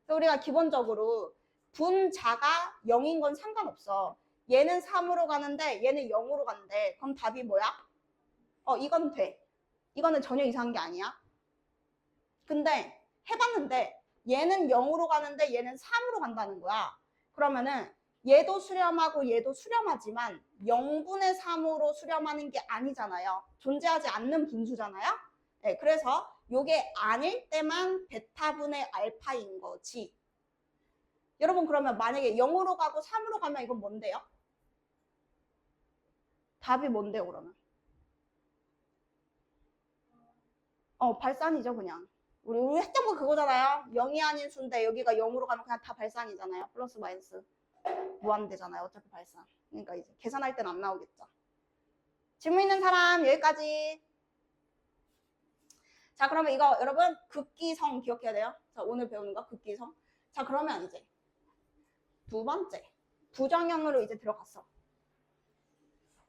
그래서 우리가 기본적으로 분자가 0인 건 상관없어. 얘는 3으로 가는데 얘는 0으로 간대. 그럼 답이 뭐야? 이건 돼. 이거는 전혀 이상한 게 아니야. 근데 해봤는데 얘는 0으로 가는데 얘는 3으로 간다는 거야. 그러면은 얘도 수렴하고 얘도 수렴하지만 0분의 3으로 수렴하는 게 아니잖아요. 존재하지 않는 분수잖아요. 네, 그래서 요게 아닐 때만 베타분의 알파인 거지. 여러분 그러면 만약에 0으로 가고 3으로 가면 이건 뭔데요? 답이 뭔데요 그러면? 발산이죠 그냥. 우리 했던 거 그거잖아요. 0이 아닌 수인데 여기가 0으로 가면 그냥 다 발산이잖아요. 플러스 마이너스 무한대잖아요. 어차피 발산. 그러니까 이제 계산할 땐 안 나오겠죠. 질문 있는 사람 여기까지. 자 그러면 이거 여러분 극기성 기억해야 돼요. 자 오늘 배우는 거 극기성. 자 그러면 이제 두 번째 부정형으로 이제 들어갔어.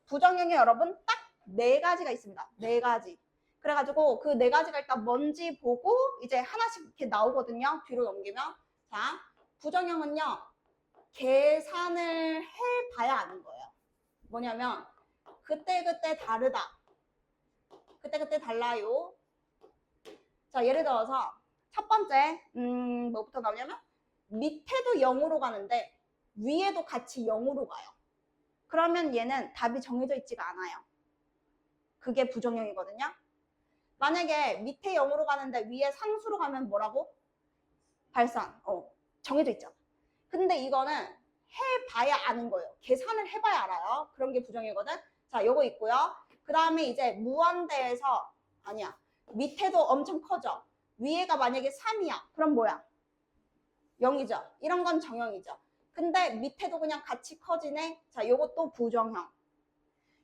부정형이 여러분 딱 4가지가 있습니다. 4가지. 그래가지고 그 4가지가 일단 뭔지 보고 이제 하나씩 이렇게 나오거든요. 뒤로 넘기면. 자, 부정형은요. 계산을 해봐야 아는 거예요. 뭐냐면 그때그때 다르다. 그때그때 달라요. 자, 예를 들어서 첫 번째 뭐부터 나오냐면 밑에도 0으로 가는데 위에도 같이 0으로 가요. 그러면 얘는 답이 정해져 있지가 않아요. 그게 부정형이거든요. 만약에 밑에 0으로 가는데 위에 상수로 가면 뭐라고? 발산. 정해져 있죠. 근데 이거는 해봐야 아는 거예요. 계산을 해봐야 알아요. 그런 게 부정이거든. 자, 요거 있고요. 그 다음에 이제 무한대에서 아니야. 밑에도 엄청 커져. 위에가 만약에 3이야. 그럼 뭐야? 0이죠. 이런 건 정형이죠. 근데 밑에도 그냥 같이 커지네. 자, 요것도 부정형.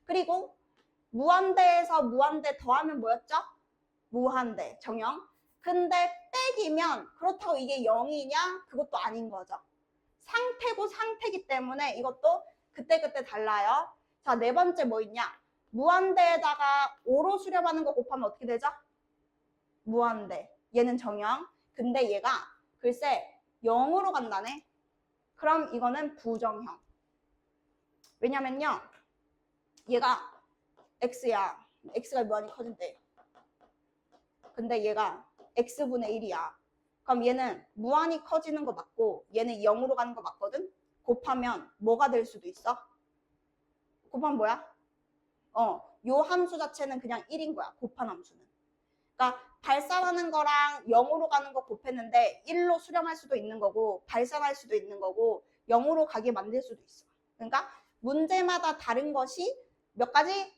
그리고 무한대에서 무한대 더하면 뭐였죠? 무한대, 정형. 근데 빼기면 그렇다고 이게 0이냐? 그것도 아닌 거죠. 상태고 상태이기 때문에 이것도 그때그때 달라요. 자, 4번째 뭐 있냐? 무한대에다가 5로 수렴하는 거 곱하면 어떻게 되죠? 무한대. 얘는 정형. 근데 얘가 글쎄 0으로 간다네. 그럼 이거는 부정형. 왜냐면요. 얘가 x야. x가 무한히 커진대. 근데 얘가 x분의 1이야. 그럼 얘는 무한히 커지는 거 맞고 얘는 0으로 가는 거 맞거든? 곱하면 뭐가 될 수도 있어? 곱하면 뭐야? 요 함수 자체는 그냥 1인 거야. 곱한 함수는. 그러니까 발산하는 거랑 0으로 가는 거 곱했는데 1로 수렴할 수도 있는 거고 발산할 수도 있는 거고 0으로 가게 만들 수도 있어. 그러니까 문제마다 다른 것이 몇 가지?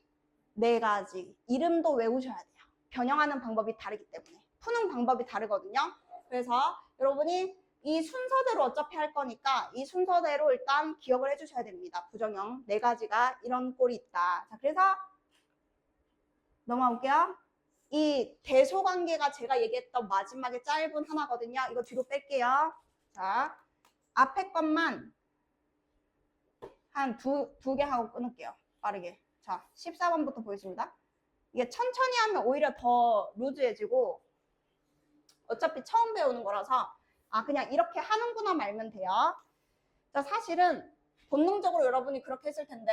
4가지. 이름도 외우셔야 돼요. 변형하는 방법이 다르기 때문에. 푸는 방법이 다르거든요. 그래서 여러분이 이 순서대로 어차피 할 거니까 이 순서대로 일단 기억을 해주셔야 됩니다. 부정형 4가지가 이런 꼴이 있다. 자, 그래서 넘어가 볼게요. 이 대소관계가 제가 얘기했던 마지막에 짧은 하나거든요. 이거 뒤로 뺄게요. 자, 앞에 것만 한 두 개 하고 끊을게요. 빠르게. 자, 14번부터 보겠습니다. 이게 천천히 하면 오히려 더 루즈해지고 어차피 처음 배우는 거라서 그냥 이렇게 하는구나 말면 돼요. 자, 사실은 본능적으로 여러분이 그렇게 했을 텐데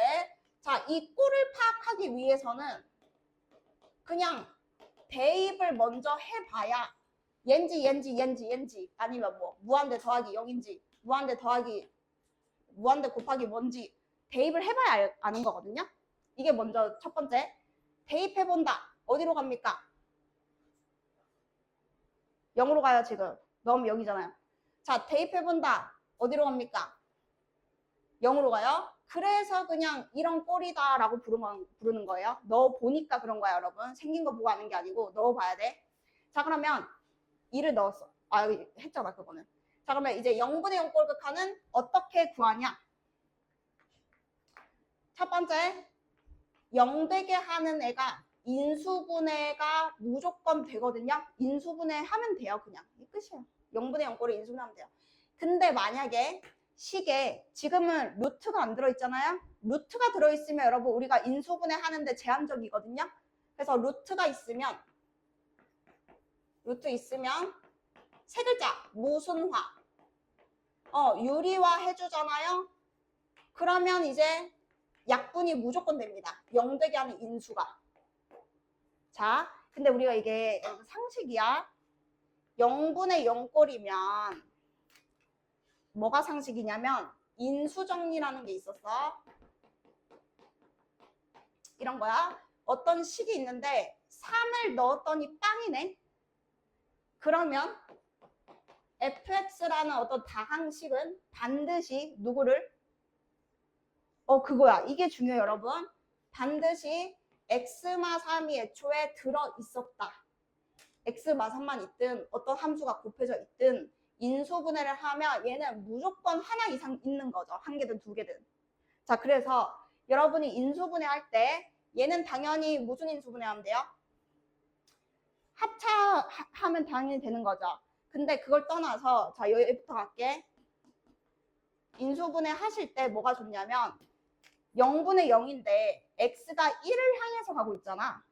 자, 이 꼴을 파악하기 위해서는 그냥 대입을 먼저 해봐야 옌지 아니면 뭐 무한대 더하기 0인지 무한대 곱하기 뭔지 대입을 해봐야 아는 거거든요. 이게 먼저 첫 번째. 대입해본다. 어디로 갑니까? 0으로 가요 지금. 너무 0이잖아요. 자, 대입해본다. 어디로 갑니까? 0으로 가요. 그래서 그냥 이런 꼴이다 라고 부르는 거예요. 넣어 보니까 그런 거야 여러분. 생긴 거 보고 하는 게 아니고 넣어봐야 돼. 자, 그러면 2를 넣었어. 여기 했잖아 그거는. 자, 그러면 이제 0분의 0 꼴극하는 어떻게 구하냐? 첫 번째, 0 되게 하는 애가 인수분해가 무조건 되거든요. 인수분해 하면 돼요. 그냥 이 끝이에요. 0분의 0 꼴을 인수분해하면 돼요. 근데 만약에 식에 지금은 루트가 안 들어있잖아요. 루트가 들어있으면 여러분 우리가 인수분해 하는데 제한적이거든요. 그래서 루트가 있으면 루트 있으면 세 글자 무순화. 유리화 해주잖아요. 그러면 이제 약분이 무조건 됩니다. 0 되게 하는 인수가. 자, 근데 우리가 이게 상식이야. 0분의 0꼴이면 뭐가 상식이냐면 인수정리라는 게 있었어. 이런 거야. 어떤 식이 있는데 3을 넣었더니 빵이네. 그러면 fx라는 어떤 다항식은 반드시 누구를? 그거야. 이게 중요해요, 여러분. 반드시 x마 3이 애초에 들어 있었다. x마 3만 있든 어떤 함수가 곱해져 있든 인수분해를 하면 얘는 무조건 하나 이상 있는 거죠. 한 개든 두 개든. 자, 그래서 여러분이 인수분해 할 때 얘는 당연히 무슨 인수분해 하면 돼요? 합차하면 당연히 되는 거죠. 근데 그걸 떠나서 자, 여기부터 갈게. 인수분해 하실 때 뭐가 좋냐면 0분의 0인데 x가 1을 향해서 가고 있잖아.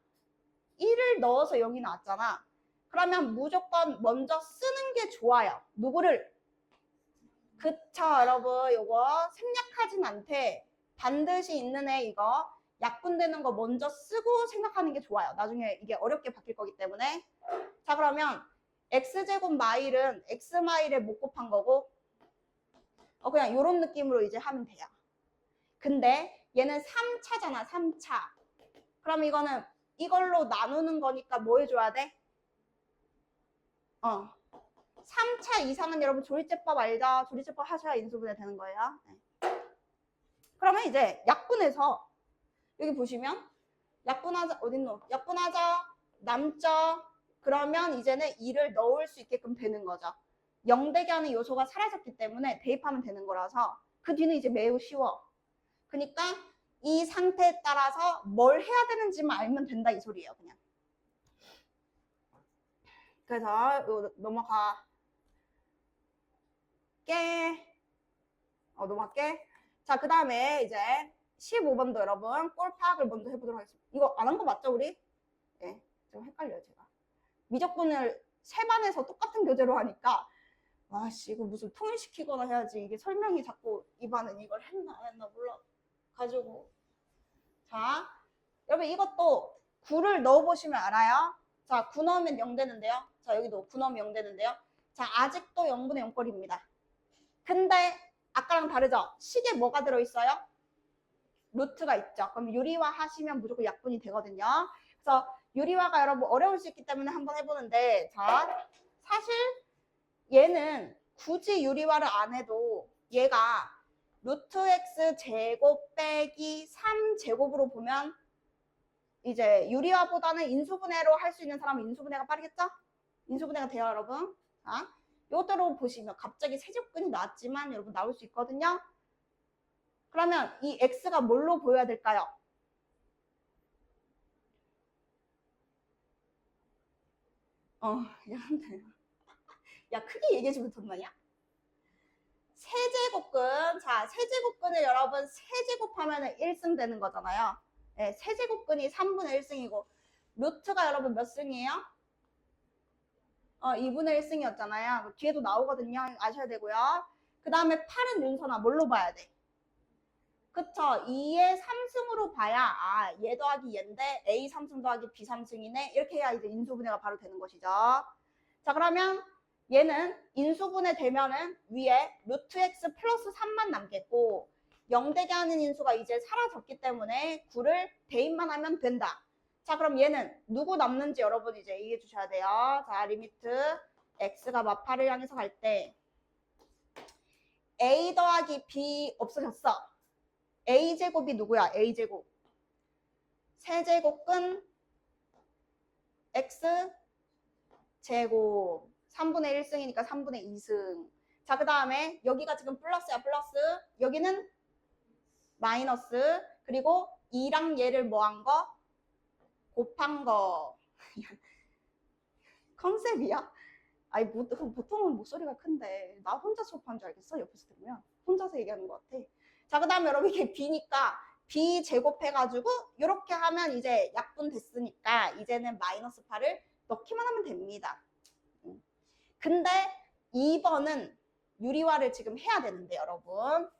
1을 넣어서 0이 나왔잖아. 그러면 무조건 먼저 쓰는 게 좋아요. 누구를? 그쵸, 여러분. 요거 생략하진 않대. 반드시 있는 애 이거 약분되는 거 먼저 쓰고 생각하는 게 좋아요. 나중에 이게 어렵게 바뀔 거기 때문에. 자, 그러면 x제곱 마일은 x 마일에 못 곱한 거고 그냥 요런 느낌으로 이제 하면 돼요. 근데 얘는 3차잖아, 3차. 그럼 이거는 이걸로 나누는 거니까 뭐 해줘야 돼? 3차 이상은 여러분 조리제법 알죠? 조리제법 하셔야 인수분해 되는 거예요. 네. 그러면 이제 약분해서 여기 보시면 약분하자, 어딨노? 약분하자, 남죠? 그러면 이제는 2를 넣을 수 있게끔 되는 거죠. 0 되게 하는 요소가 사라졌기 때문에 대입하면 되는 거라서 그 뒤는 이제 매우 쉬워. 그러니까 이 상태에 따라서 뭘 해야 되는지만 알면 된다 이 소리예요, 그냥. 그래서 넘어가. 넘어갈게. 자, 그 다음에 이제 15번도 여러분 꼴 파악을 먼저 해보도록 하겠습니다. 이거 안 한 거 맞죠, 우리? 네, 좀 헷갈려요, 제가. 미적분을 세 반에서 똑같은 교재로 하니까 와씨 이거 무슨 통일시키거나 해야지. 이게 설명이 자꾸 이 반은 이걸 했나 안 했나 몰라 가지고. 자, 여러분 이것도 9를 넣어보시면 알아요. 자, 9 넣으면 0 되는데요. 자, 여기도 9 넣으면 0 되는데요. 자, 아직도 0분의 0꼴입니다. 근데 아까랑 다르죠? 식에 뭐가 들어있어요? 루트가 있죠. 그럼 유리화 하시면 무조건 약분이 되거든요. 그래서 유리화가 여러분 어려울 수 있기 때문에 한번 해보는데, 자, 사실 얘는 굳이 유리화를 안 해도 얘가 루트 x 제곱 빼기 3제곱으로 보면 이제 유리화보다는 인수분해로 할 수 있는 사람은 인수분해가 빠르겠죠? 인수분해가 돼요, 여러분. 자, 이것대로 보시면 갑자기 세제곱근이 나왔지만 여러분 나올 수 있거든요. 그러면 이 x가 뭘로 보여야 될까요? 야, 크게 얘기해주면 좋나냐? 세제곱근. 자, 세제곱근을 여러분 세제곱하면 1승 되는 거잖아요. 네, 세제곱근이 3분의 1승이고 루트가 여러분 몇 승이에요? 2분의 1승이었잖아요. 뒤에도 나오거든요. 아셔야 되고요. 그 다음에 8은 윤선아 뭘로 봐야 돼? 그쵸. 2의 3승으로 봐야 얘 더하기 얘인데 A 3승 더하기 B 3승이네. 이렇게 해야 이제 인수분해가 바로 되는 것이죠. 자, 그러면 얘는 인수분해 되면은 위에 루트 x 플러스 3만 남겠고 0 되게 하는 인수가 이제 사라졌기 때문에 9를 대입만 하면 된다. 자, 그럼 얘는 누구 남는지 여러분 이제 얘기해 주셔야 돼요. 자, 리미트 x가 마파를 향해서 갈 때 a 더하기 b 없어졌어. a제곱이 누구야? a제곱. 세제곱근 x제곱. 3분의 1승이니까 3분의 2승. 자, 그 다음에 여기가 지금 플러스야, 플러스. 여기는 마이너스. 그리고 2랑 얘를 뭐 한 거? 곱한 거. 컨셉이야? 아니, 보통은 목소리가 큰데 나 혼자 수업한 줄 알겠어? 옆에서 들으면 혼자서 얘기하는 것 같아. 자, 그 다음에 여러분 이게 b니까 b 제곱해가지고 이렇게 하면 이제 약분 됐으니까 이제는 마이너스 8을 넣기만 하면 됩니다. 근데 2번은 유리화를 지금 해야 되는데 여러분.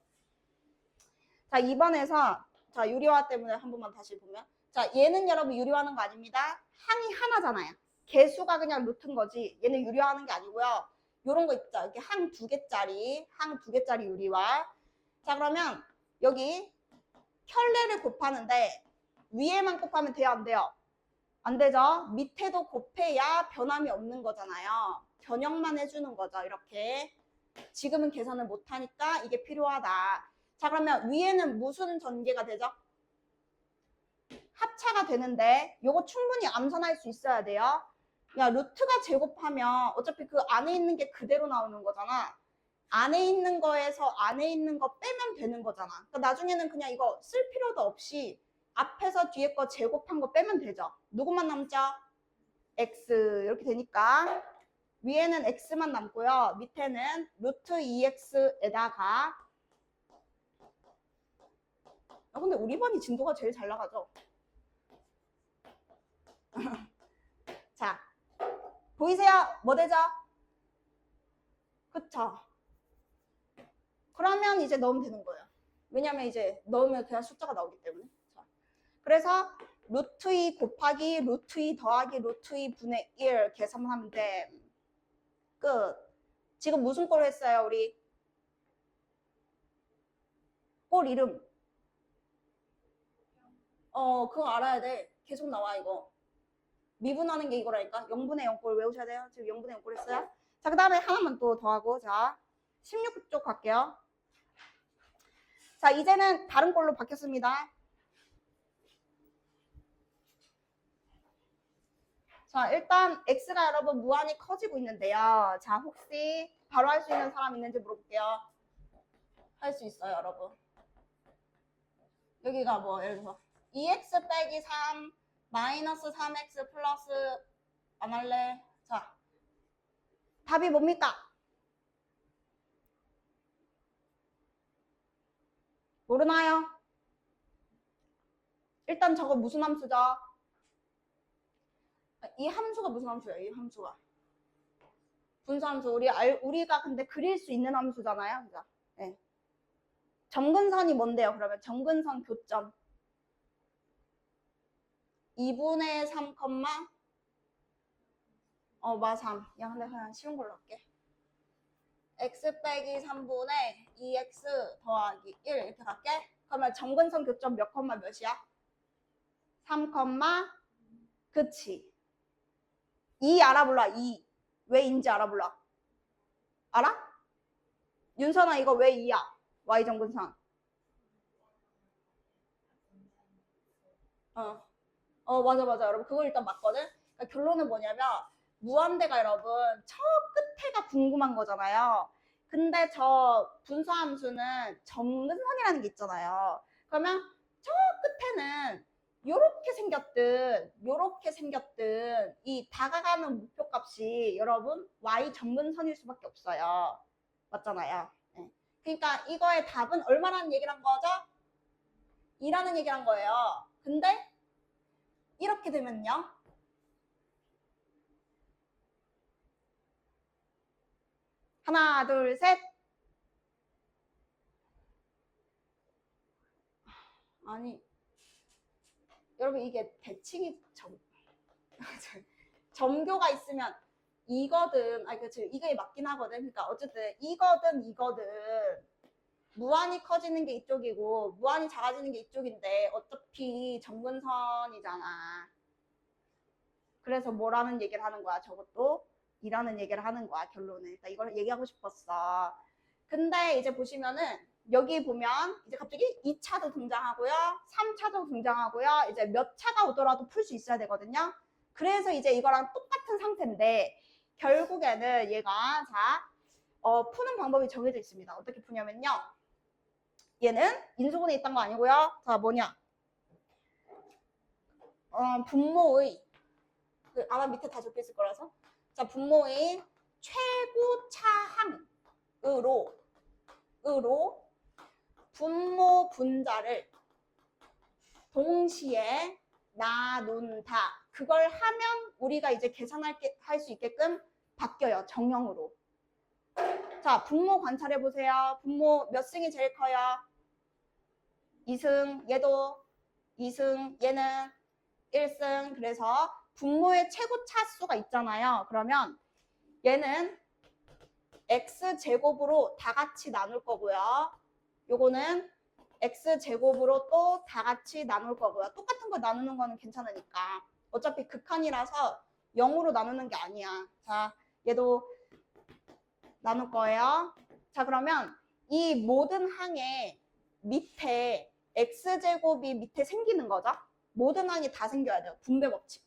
자, 2번에서 자, 유리화 때문에 한 번만 다시 보면 자, 얘는 여러분 유리화하는 거 아닙니다. 항이 하나잖아요. 개수가 그냥 루트인 거지. 얘는 유리화하는 게 아니고요. 요런 거 있죠. 이렇게 항 두 개짜리 유리화. 자, 그러면 여기 켤레를 곱하는데 위에만 곱하면 돼요, 안 돼요? 안 되죠? 밑에도 곱해야 변함이 없는 거잖아요. 변형만 해주는 거죠, 이렇게. 지금은 계산을 못하니까 이게 필요하다. 자, 그러면 위에는 무슨 전개가 되죠? 합차가 되는데 요거 충분히 암산할 수 있어야 돼요. 야, 루트가 제곱하면 어차피 그 안에 있는 게 그대로 나오는 거잖아. 안에 있는 거에서 안에 있는 거 빼면 되는 거잖아. 그러니까 나중에는 그냥 이거 쓸 필요도 없이 앞에서 뒤에 거 제곱한 거 빼면 되죠. 누구만 남죠? x 이렇게 되니까 위에는 x만 남고요. 밑에는 루트 2x에다가 근데 우리 반이 진도가 제일 잘 나가죠. 자, 보이세요? 뭐 되죠? 그쵸? 그러면 이제 넣으면 되는 거예요. 왜냐면 이제 넣으면 그냥 숫자가 나오기 때문에. 자, 그래서 루트 2 곱하기 루트 2 더하기 루트 2 분의 1 계산하면 돼. 끝. 지금 무슨 꼴 했어요, 우리? 꼴 이름. 그거 알아야 돼. 계속 나와, 이거. 미분하는 게 이거라니까. 0분의 0꼴 외우셔야 돼요. 지금 0분의 0꼴 했어요. 자, 그 다음에 하나만 또 더하고. 자, 16쪽 갈게요. 자, 이제는 다른 꼴로 바뀌었습니다. 자, 일단 x가 여러분 무한히 커지고 있는데요. 자, 혹시 바로 할 수 있는 사람 있는지 물어볼게요. 할 수 있어요, 여러분. 여기가 뭐 예를 들어서 2x 빼기 3 마이너스 3x 플러스 안 할래? 자, 답이 뭡니까? 모르나요? 일단 저거 무슨 함수죠? 이 함수가 무슨 함수예요? 이 함수가 분수함수. 우리가 근데 그릴 수 있는 함수잖아요. 그죠? 네. 점근선이 뭔데요? 그러면 점근선 교점 2분의 3, 마 3. 야, 근데 그냥 쉬운 걸로 할게. x 빼기 3분의 2x 더하기 1 이렇게 갈게. 그러면 점근선 교점 몇 컴마 몇이야? 3, 그치. 2 알아볼라. 2. 왜 2인지 알아볼라. 알아? 윤선아 이거 왜 2야? y 점근선. 맞아. 여러분 그거 일단 맞거든. 그러니까 결론은 뭐냐면 무한대가 여러분 저 끝에가 궁금한 거잖아요. 근데 저 분수함수는 점근선이라는 게 있잖아요. 그러면 저 끝에는 요렇게 생겼든 이 다가가는 목표값이 여러분 y 점근선일 수밖에 없어요. 맞잖아요. 네. 그러니까 이거의 답은 얼마라는 얘기를 한 거죠? 2라는 얘기를 한 거예요. 근데 이렇게 되면요. 하나, 둘, 셋. 아니, 여러분 이게 대칭이 점교가 있으면 이거든, 그치, 이게 맞긴 하거든. 그러니까 어쨌든 이거든 무한히 커지는 게 이쪽이고 무한히 작아지는 게 이쪽인데 어차피 점근선이잖아. 그래서 뭐라는 얘기를 하는 거야? 저것도 이라는 얘기를 하는 거야, 결론은. 그러니까 이걸 얘기하고 싶었어. 근데 이제 보시면은 여기 보면 이제 갑자기 2차도 등장하고요. 3차도 등장하고요. 이제 몇 차가 오더라도 풀 수 있어야 되거든요. 그래서 이제 이거랑 똑같은 상태인데 결국에는 얘가 푸는 방법이 정해져 있습니다. 어떻게 푸냐면요. 얘는 인수분해 있던 거 아니고요. 자, 뭐냐. 분모의 아마 밑에 다 적혀 있을 거라서. 자, 분모의 최고차항으로 분모 분자를 동시에 나눈다. 그걸 하면 우리가 이제 계산할 수 있게끔 바뀌어요. 정형으로. 자, 분모 관찰해 보세요. 분모 몇 승이 제일 커요? 2승, 얘도 2승, 얘는 1승. 그래서 분모의 최고 차수가 있잖아요. 그러면 얘는 x제곱으로 다 같이 나눌 거고요. 요거는 x제곱으로 또 다 같이 나눌 거고요. 똑같은 거 나누는 거는 괜찮으니까. 어차피 극한이라서 0으로 나누는 게 아니야. 자, 얘도 나눌 거예요. 자, 그러면 이 모든 항의 밑에 x제곱이 밑에 생기는 거죠. 모든 항이 다 생겨야 돼요. 분배 법칙.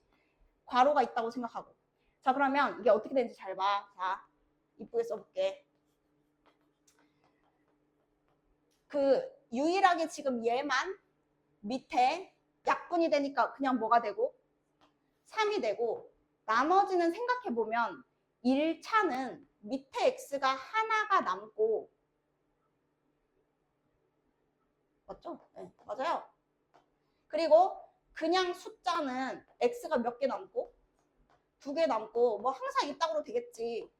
괄호가 있다고 생각하고. 자, 그러면 이게 어떻게 되는지 잘 봐. 자, 이쁘게 써볼게. 유일하게 지금 얘만 밑에 약분이 되니까 그냥 뭐가 되고 3이 되고, 나머지는 생각해보면 1차는 밑에 x가 하나가 남고, 맞죠? 네, 맞아요. 그리고 그냥 숫자는 x가 몇 개 남고 2개 남고 뭐 항상 이따구로 되겠지.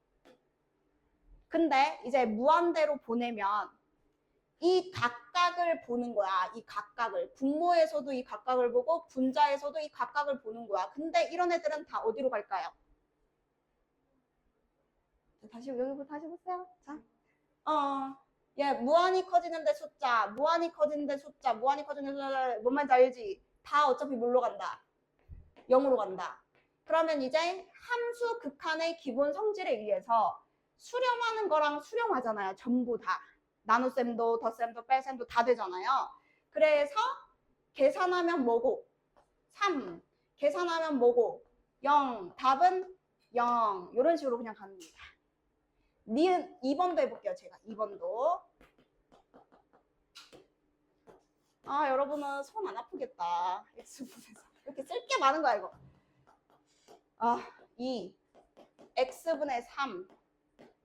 근데 이제 무한대로 보내면 이 각각을 보는 거야. 이 각각을. 분모에서도 이 각각을 보고 분자에서도 이 각각을 보는 거야. 근데 이런 애들은 다 어디로 갈까요? 다시 여기부터 다시 보세요. 자, 얘 무한히 커지는데 숫자, 무한히 커지는데 숫자, 무한히 커지는데 숫자, 뭔 말인지 알지? 다 어차피 뭘로 간다? 0으로 간다. 그러면 이제 함수 극한의 기본 성질에 의해서 수렴하는 거랑 수렴하잖아요. 전부 다. 나눗셈도 덧셈도 뺄셈도 다 되잖아요. 그래서 계산하면 뭐고? 3. 계산하면 뭐고? 0. 답은 0. 이런 식으로 그냥 갑니다. 니은 2번도 해볼게요. 제가 2번도. 아, 여러분은 손 안 아프겠다. X분에서. 이렇게 쓸 게 많은 거야, 이거. 2. X분의 3.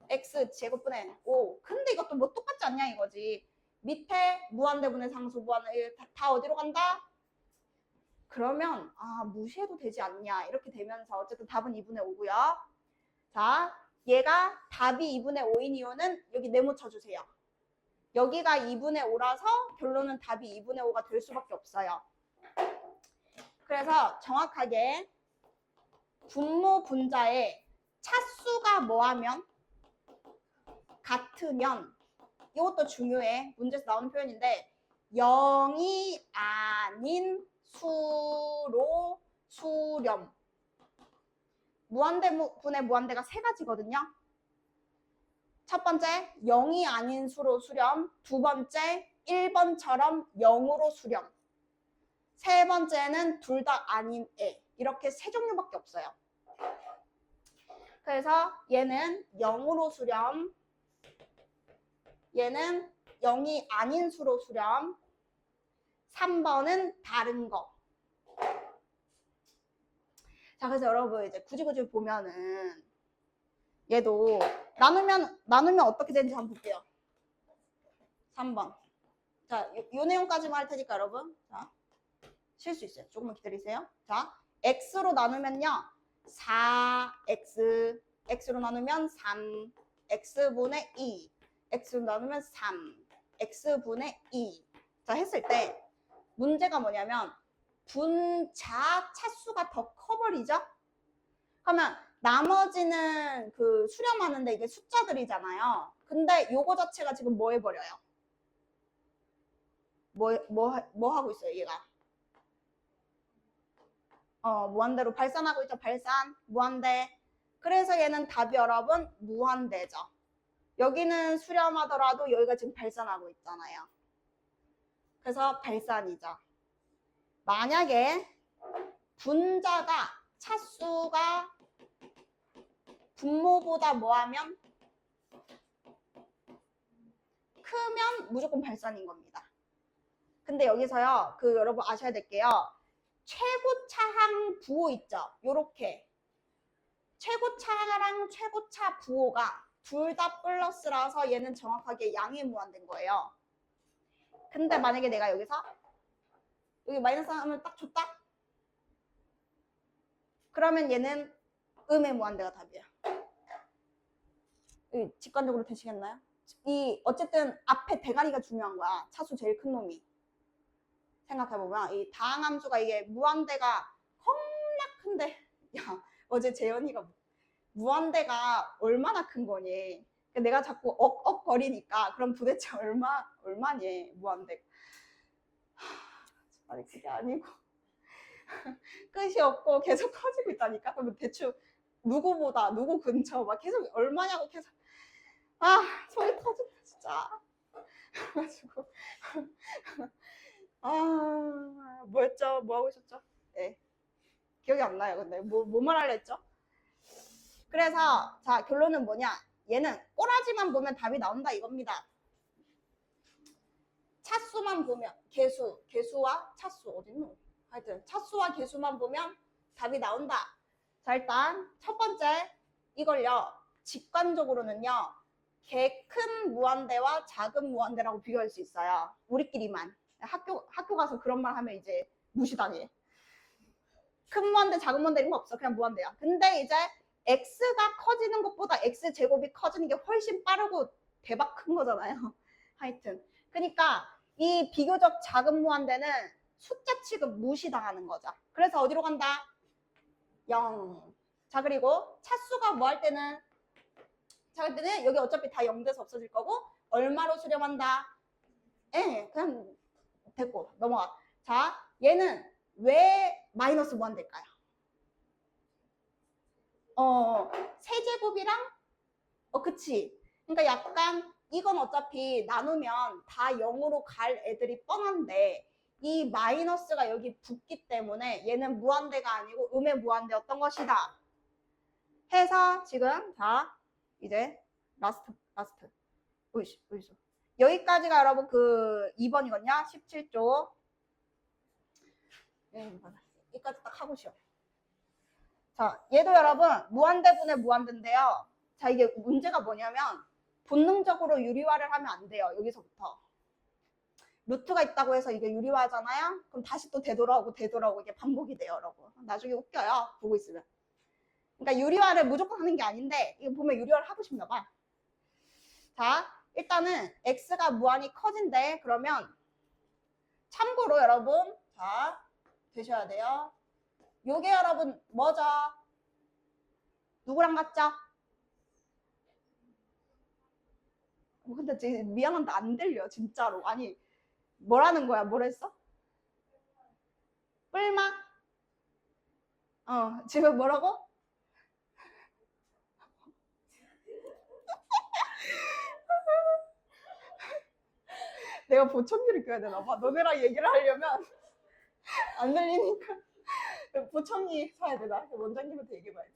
X제곱분의 5. 근데 이것도 뭐 똑같지 않냐 이거지. 밑에 무한대분의 상수, 무한대 다 어디로 간다? 그러면 무시해도 되지 않냐 이렇게 되면서 어쨌든 답은 2분의 5고요. 자, 얘가 답이 2분의 5인 이유는 여기 네모 쳐주세요. 여기가 2분의 5라서 결론은 답이 2분의 5가 될 수밖에 없어요. 그래서 정확하게 분모 분자의 차수가 뭐하면 같으면, 이것도 중요해. 문제에서 나오는 표현인데 0이 아닌 수로 수렴. 무한대분의 무한대가 세 가지거든요. 첫 번째 0이 아닌 수로 수렴, 두 번째 1번처럼 0으로 수렴, 세 번째는 둘 다 아닌 애. 이렇게 세 종류밖에 없어요. 그래서 얘는 0으로 수렴, 얘는 0이 아닌 수로 수렴, 3번은 다른 거. 자, 그래서 여러분 이제 굳이 보면은 얘도 나누면 어떻게 되는지 한번 볼게요. 3번. 자, 요 내용까지만 할 테니까 여러분. 자, 쉴 수 있어요. 조금만 기다리세요. 자, x로 나누면요. 4x, x로 나누면 3, x분의 2, x로 나누면 3, x분의 2. 자, 했을 때 문제가 뭐냐면 분자 차수가 더 커버리죠? 그러면 나머지는 수렴하는데 이게 숫자들이잖아요. 근데 요거 자체가 지금 뭐 해버려요? 뭐 하고 있어요, 얘가? 무한대로 발산하고 있죠. 발산, 무한대. 그래서 얘는 답이 여러분 무한대죠. 여기는 수렴하더라도 여기가 지금 발산하고 있잖아요. 그래서 발산이죠. 만약에 분자가 차수가 분모보다 뭐하면 크면 무조건 발산인 겁니다. 근데 여기서요, 여러분 아셔야 될 게요. 최고차항 부호 있죠? 요렇게 최고차랑 최고차 부호가 둘 다 플러스라서 얘는 정확하게 양의 무한대인 거예요. 근데 만약에 내가 여기서 여기 마이너스 하면 딱 줬다? 그러면 얘는 음의 무한대가 답이야. 직관적으로 되시겠나요? 어쨌든 앞에 대가리가 중요한 거야. 차수 제일 큰 놈이. 생각해보면 이 다항함수가 이게 무한대가 겁나 큰데 야 어제 재현이가 무한대가 얼마나 큰 거니? 내가 자꾸 억억거리니까 그럼 도대체 얼마니 무한대? 아니 그게 아니고 끝이 없고 계속 커지고 있다니까. 그러면 대충 누구보다 누구 근처 막 계속 얼마냐고 계속 속이 터진다 진짜. 그래가지고 뭐였죠? 뭐 하고 있었죠? 네. 기억이 안 나요. 근데 뭐 말하려 했죠? 그래서 자 결론은 뭐냐? 얘는 꼬라지만 보면 답이 나온다 이겁니다. 차수만 보면 개수와 차수 어딨노? 하여튼 차수와 개수만 보면 답이 나온다. 자 일단 첫 번째 이걸요. 직관적으로는요. 개 큰 무한대와 작은 무한대라고 비교할 수 있어요. 우리끼리만. 학교 가서 그런 말 하면 이제 무시당해. 큰 무한대 작은 무한대 이런 거 없어. 그냥 무한대야. 근데 이제 x가 커지는 것보다 x제곱이 커지는 게 훨씬 빠르고 대박 큰 거잖아요. 하여튼 그러니까 이 비교적 작은 무한대는 숫자 취급 무시당하는 거죠. 그래서 어디로 간다? 0. 자 그리고 차수가 뭐 할 때는 여기 어차피 다 0 돼서 없어질 거고 얼마로 수렴한다? 예, 그냥 됐고 넘어가. 자 얘는 왜 마이너스 무한대일까요? 세제곱이랑 그치. 그러니까 약간 이건 어차피 나누면 다 0으로 갈 애들이 뻔한데 이 마이너스가 여기 붙기 때문에 얘는 무한대가 아니고 음의 무한대였던 것이다. 해서 지금 자 이제 라스트 어이씨 여기까지가 여러분 그 2번이거든요. 17조 여기까지 딱 하고 쉬어. 자 얘도 여러분 무한대분의 무한대인데요. 자 이게 문제가 뭐냐면 본능적으로 유리화를 하면 안 돼요. 여기서부터 루트가 있다고 해서 이게 유리화잖아요. 그럼 다시 또 되돌아오고 이게 반복이 돼요 여러분. 나중에 웃겨요 보고 있으면. 그러니까 유리화를 무조건 하는 게 아닌데 이거 보면 유리화를 하고 싶나 봐. 자 일단은 x가 무한히 커진대. 그러면 참고로 여러분 자 되셔야 돼요. 요게 여러분 뭐죠? 누구랑 같죠? 근데 미안한데 안 들려 진짜로. 아니 뭐라는 거야? 뭐랬어? 뿔막? 지금 뭐라고? 내가 보청기를 껴야 되나 봐. 너네랑 얘기를 하려면 안 들리니까 보청기 사야 되나? 원장님한테 얘기해봐야지.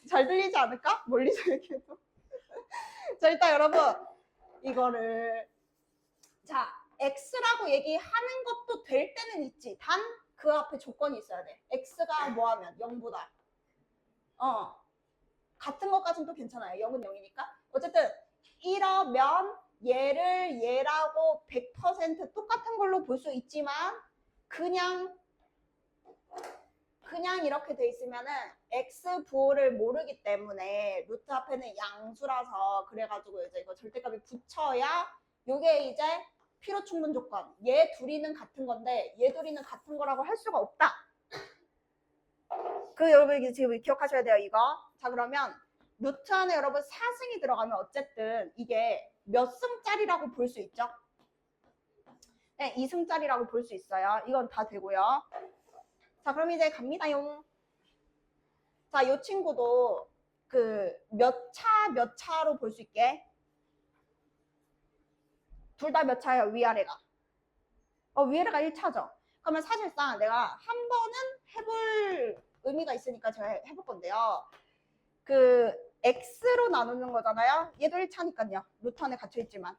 잘 들리지 않을까? 멀리서 얘기해도. 자 일단 여러분 이거를 자 x라고 얘기하는 것도 될 때는 있지. 단 그 앞에 조건이 있어야 돼. x가 뭐하면 0보다 같은 것까지는 또 괜찮아요. 0은 0이니까. 어쨌든 이러면 얘를 얘라고 100% 똑같은 걸로 볼 수 있지만 그냥 이렇게 돼 있으면은 x 부호를 모르기 때문에 루트 앞에는 양수라서 그래가지고 이제 이거 절대값이 붙여야 요게 이제 필요 충분 조건. 얘 둘이는 같은 건데 얘 둘이는 같은 거라고 할 수가 없다. 그 여러분 지금 기억하셔야 돼요 이거. 자 그러면 루트 안에 여러분 4승이 들어가면 어쨌든 이게 몇 승짜리라고 볼 수 있죠? 네 2승짜리라고 볼 수 있어요. 이건 다 되고요. 자 그럼 이제 갑니다요. 자 요 친구도 그 몇 차로 볼 수 있게 둘 다 몇 차예요? 위아래가 위아래가 1차죠. 그러면 사실상 내가 한 번은 해볼 의미가 있으니까 제가 해볼 건데요. 그 x로 나누는 거잖아요. 얘도 1차니까요. 루트 안에 갇혀있지만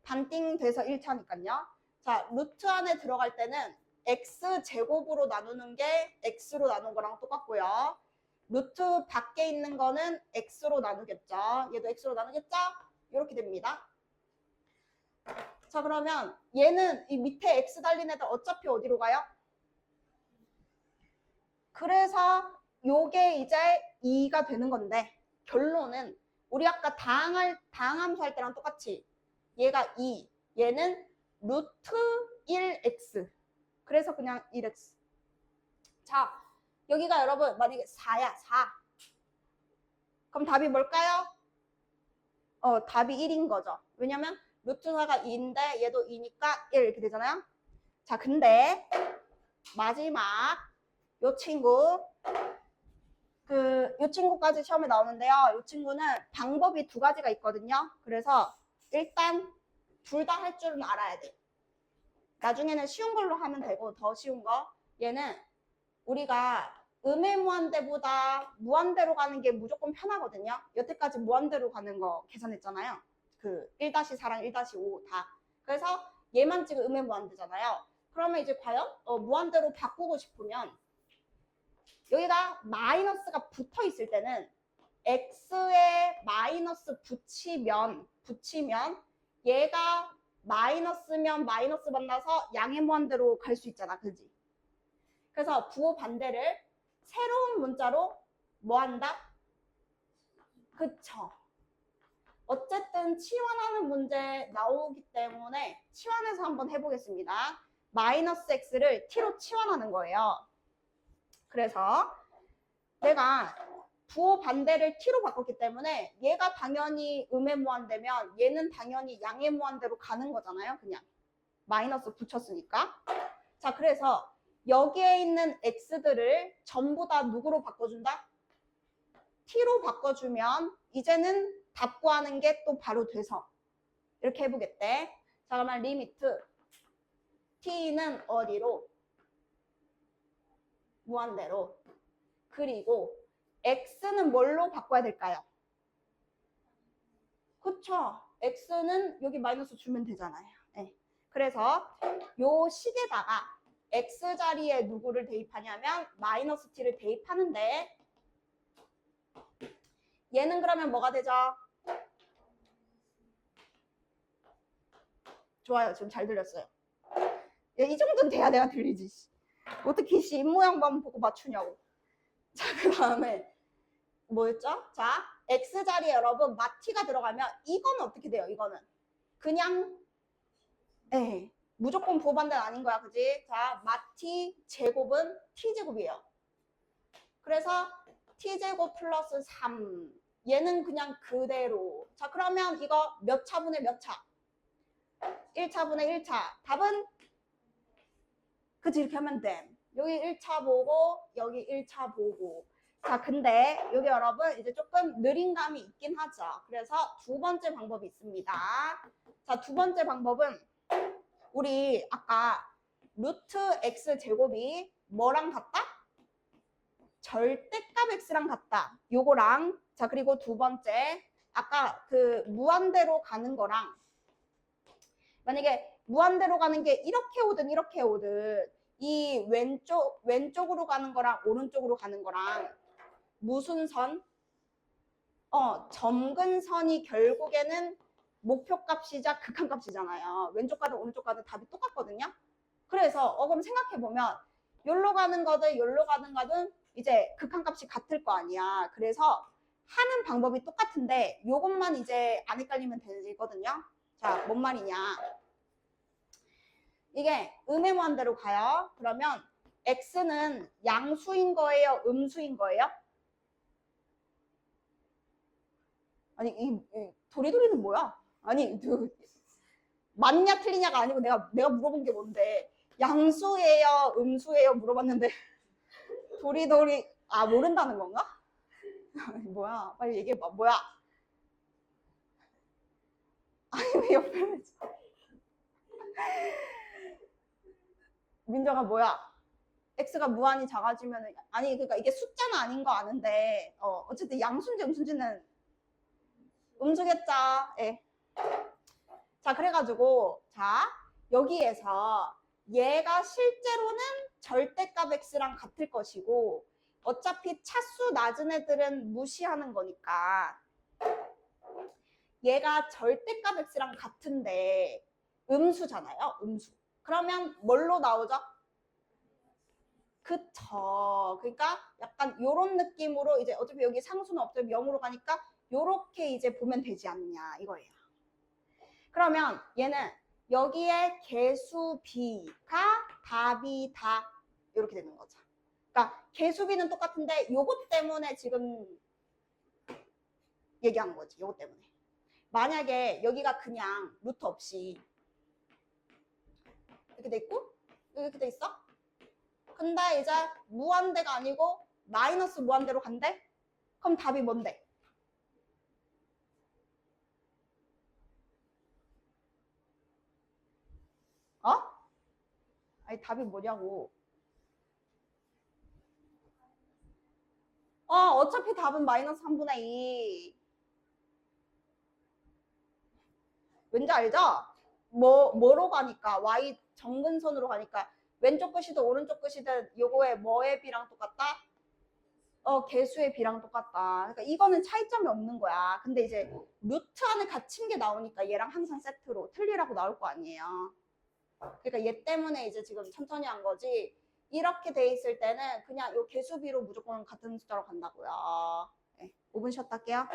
반띵 돼서 1차니까요. 자 루트 안에 들어갈 때는 x제곱으로 나누는 게 x로 나눈 거랑 똑같고요. 루트 밖에 있는 거는 x로 나누겠죠. 얘도 x로 나누겠죠? 이렇게 됩니다. 자 그러면 얘는 이 밑에 x 달린 애들 어차피 어디로 가요? 그래서 요게 이제 2가 되는 건데 결론은 우리 아까 다항함수 할 때랑 똑같이 얘가 2, 얘는 루트 1x. 그래서 그냥 1x. 자, 여기가 여러분 만약에 4야, 4. 그럼 답이 뭘까요? 답이 1인 거죠. 왜냐면 루트 4가 2인데 얘도 2니까 1 이렇게 되잖아요. 자, 근데 마지막 요 친구 요 친구까지 시험에 나오는데요. 요 친구는 방법이 두 가지가 있거든요. 그래서 일단 둘 다 할 줄은 알아야 돼. 나중에는 쉬운 걸로 하면 되고 더 쉬운 거. 얘는 우리가 음의 무한대로 가는 게 무조건 편하거든요. 여태까지 무한대로 가는 거 계산했잖아요. 그 1-4랑 1-5 다. 그래서 얘만 지금 음의 무한대잖아요. 그러면 이제 과연 무한대로 바꾸고 싶으면 여기다 마이너스가 붙어 있을 때는 x에 마이너스 붙이면 얘가 마이너스면 마이너스 만나서 양의 무한대로 갈 수 있잖아. 그지? 그래서 부호 반대를 새로운 문자로 뭐 한다? 그쵸. 어쨌든 치환하는 문제 나오기 때문에 치환해서 한번 해보겠습니다. 마이너스 x를 t로 치환하는 거예요. 그래서 내가 부호 반대를 t로 바꿨기 때문에 얘가 당연히 음의 무한대면 얘는 당연히 양의 무한대로 가는 거잖아요. 그냥 마이너스 붙였으니까. 자, 그래서 여기에 있는 x들을 전부 다 누구로 바꿔준다? t로 바꿔주면 이제는 답 구하는 게 또 바로 돼서 이렇게 해보겠대. 자, 그러면 리미트 t는 어디로? 무한대로. 그리고 x는 뭘로 바꿔야 될까요? 그쵸? x는 여기 마이너스 주면 되잖아요. 네. 그래서 요 식에다가 x 자리에 누구를 대입하냐면 마이너스 t를 대입하는데 얘는 그러면 뭐가 되죠? 좋아요. 지금 잘 들렸어요. 야, 이 정도는 돼야 내가 들리지. 어떻게 입 모양만 보고 맞추냐고. 자, 그 다음에 뭐였죠? 자, x 자리에 여러분 마t가 들어가면 이거는 어떻게 돼요? 이거는 그냥 무조건 부호반대는 아닌 거야. 그지? 자, 마t 제곱은 t제곱이에요. 그래서 t제곱 플러스 3 얘는 그냥 그대로. 자, 그러면 이거 몇 차분의 몇 차? 1차분의 1차. 답은 그치? 이렇게 하면 돼. 여기 1차 보고 여기 1차 보고. 자, 근데 여기 여러분 이제 조금 느린 감이 있긴 하죠. 그래서 두 번째 방법이 있습니다. 자, 두 번째 방법은 우리 아까 루트 x 제곱이 뭐랑 같다? 절대값 x랑 같다. 요거랑. 자, 그리고 두 번째 아까 그 무한대로 가는 거랑 만약에 무한대로 가는 게 이렇게 오든 이 왼쪽으로 가는 거랑 오른쪽으로 가는 거랑 무슨 선? 점근선이 결국에는 목표값이자 극한값이잖아요. 왼쪽 가든 오른쪽 가든 답이 똑같거든요. 그래서 그럼 생각해보면 여기로 가는 거든 이제 극한값이 같을 거 아니야. 그래서 하는 방법이 똑같은데 요것만 이제 안 헷갈리면 되거든요. 자, 뭔 말이냐. 이게 음의 무한대로 가요. 그러면 x는 양수인 거예요? 음수인 거예요? 아니 이 도리도리는 뭐야? 아니 맞냐 틀리냐가 아니고 내가 물어본 게 뭔데 양수예요? 음수예요? 물어봤는데 도리도리 모른다는 건가? 뭐야? 빨리 얘기해봐. 뭐야? 아니 왜 옆에 민정아 뭐야? x가 무한히 작아지면 아니 그러니까 이게 숫자는 아닌 거 아는데 어쨌든 양수인지 음수인지는 음수겠죠. 예. 자, 그래가지고 자 여기에서 얘가 실제로는 절대값 x랑 같을 것이고 어차피 차수 낮은 애들은 무시하는 거니까 얘가 절대값 x랑 같은데 음수잖아요. 음수. 그러면 뭘로 나오죠? 그쵸. 그러니까 약간 요런 느낌으로 이제 어차피 여기 상수는 없죠. 0으로 가니까 요렇게 이제 보면 되지 않냐 이거예요. 그러면 얘는 여기에 개수 B가 답이다 이렇게 되는 거죠. 그러니까 개수 B는 똑같은데 요것 때문에 지금 얘기한 거지. 요것 때문에. 만약에 여기가 그냥 루트 없이 이렇게 돼 있고 이렇게 돼 있어? 근데 이제 무한대가 아니고 마이너스 무한대로 간대? 그럼 답이 뭔데? 어? 아니 답이 뭐냐고. 어차피 답은 마이너스 3분의 2. 왠지 알죠? 뭐로 가니까 y 정근선으로 가니까 왼쪽 끝이든 오른쪽 끝이든 요거의 뭐의 비랑 똑같다? 개수의 비랑 똑같다. 그러니까 이거는 차이점이 없는 거야. 근데 이제 루트 안에 갇힌 게 나오니까 얘랑 항상 세트로 틀리라고 나올 거 아니에요. 그러니까 얘 때문에 이제 지금 천천히 한 거지. 이렇게 돼 있을 때는 그냥 요 개수비로 무조건 같은 숫자로 간다고요. 네, 5분 쉬었다 할게요.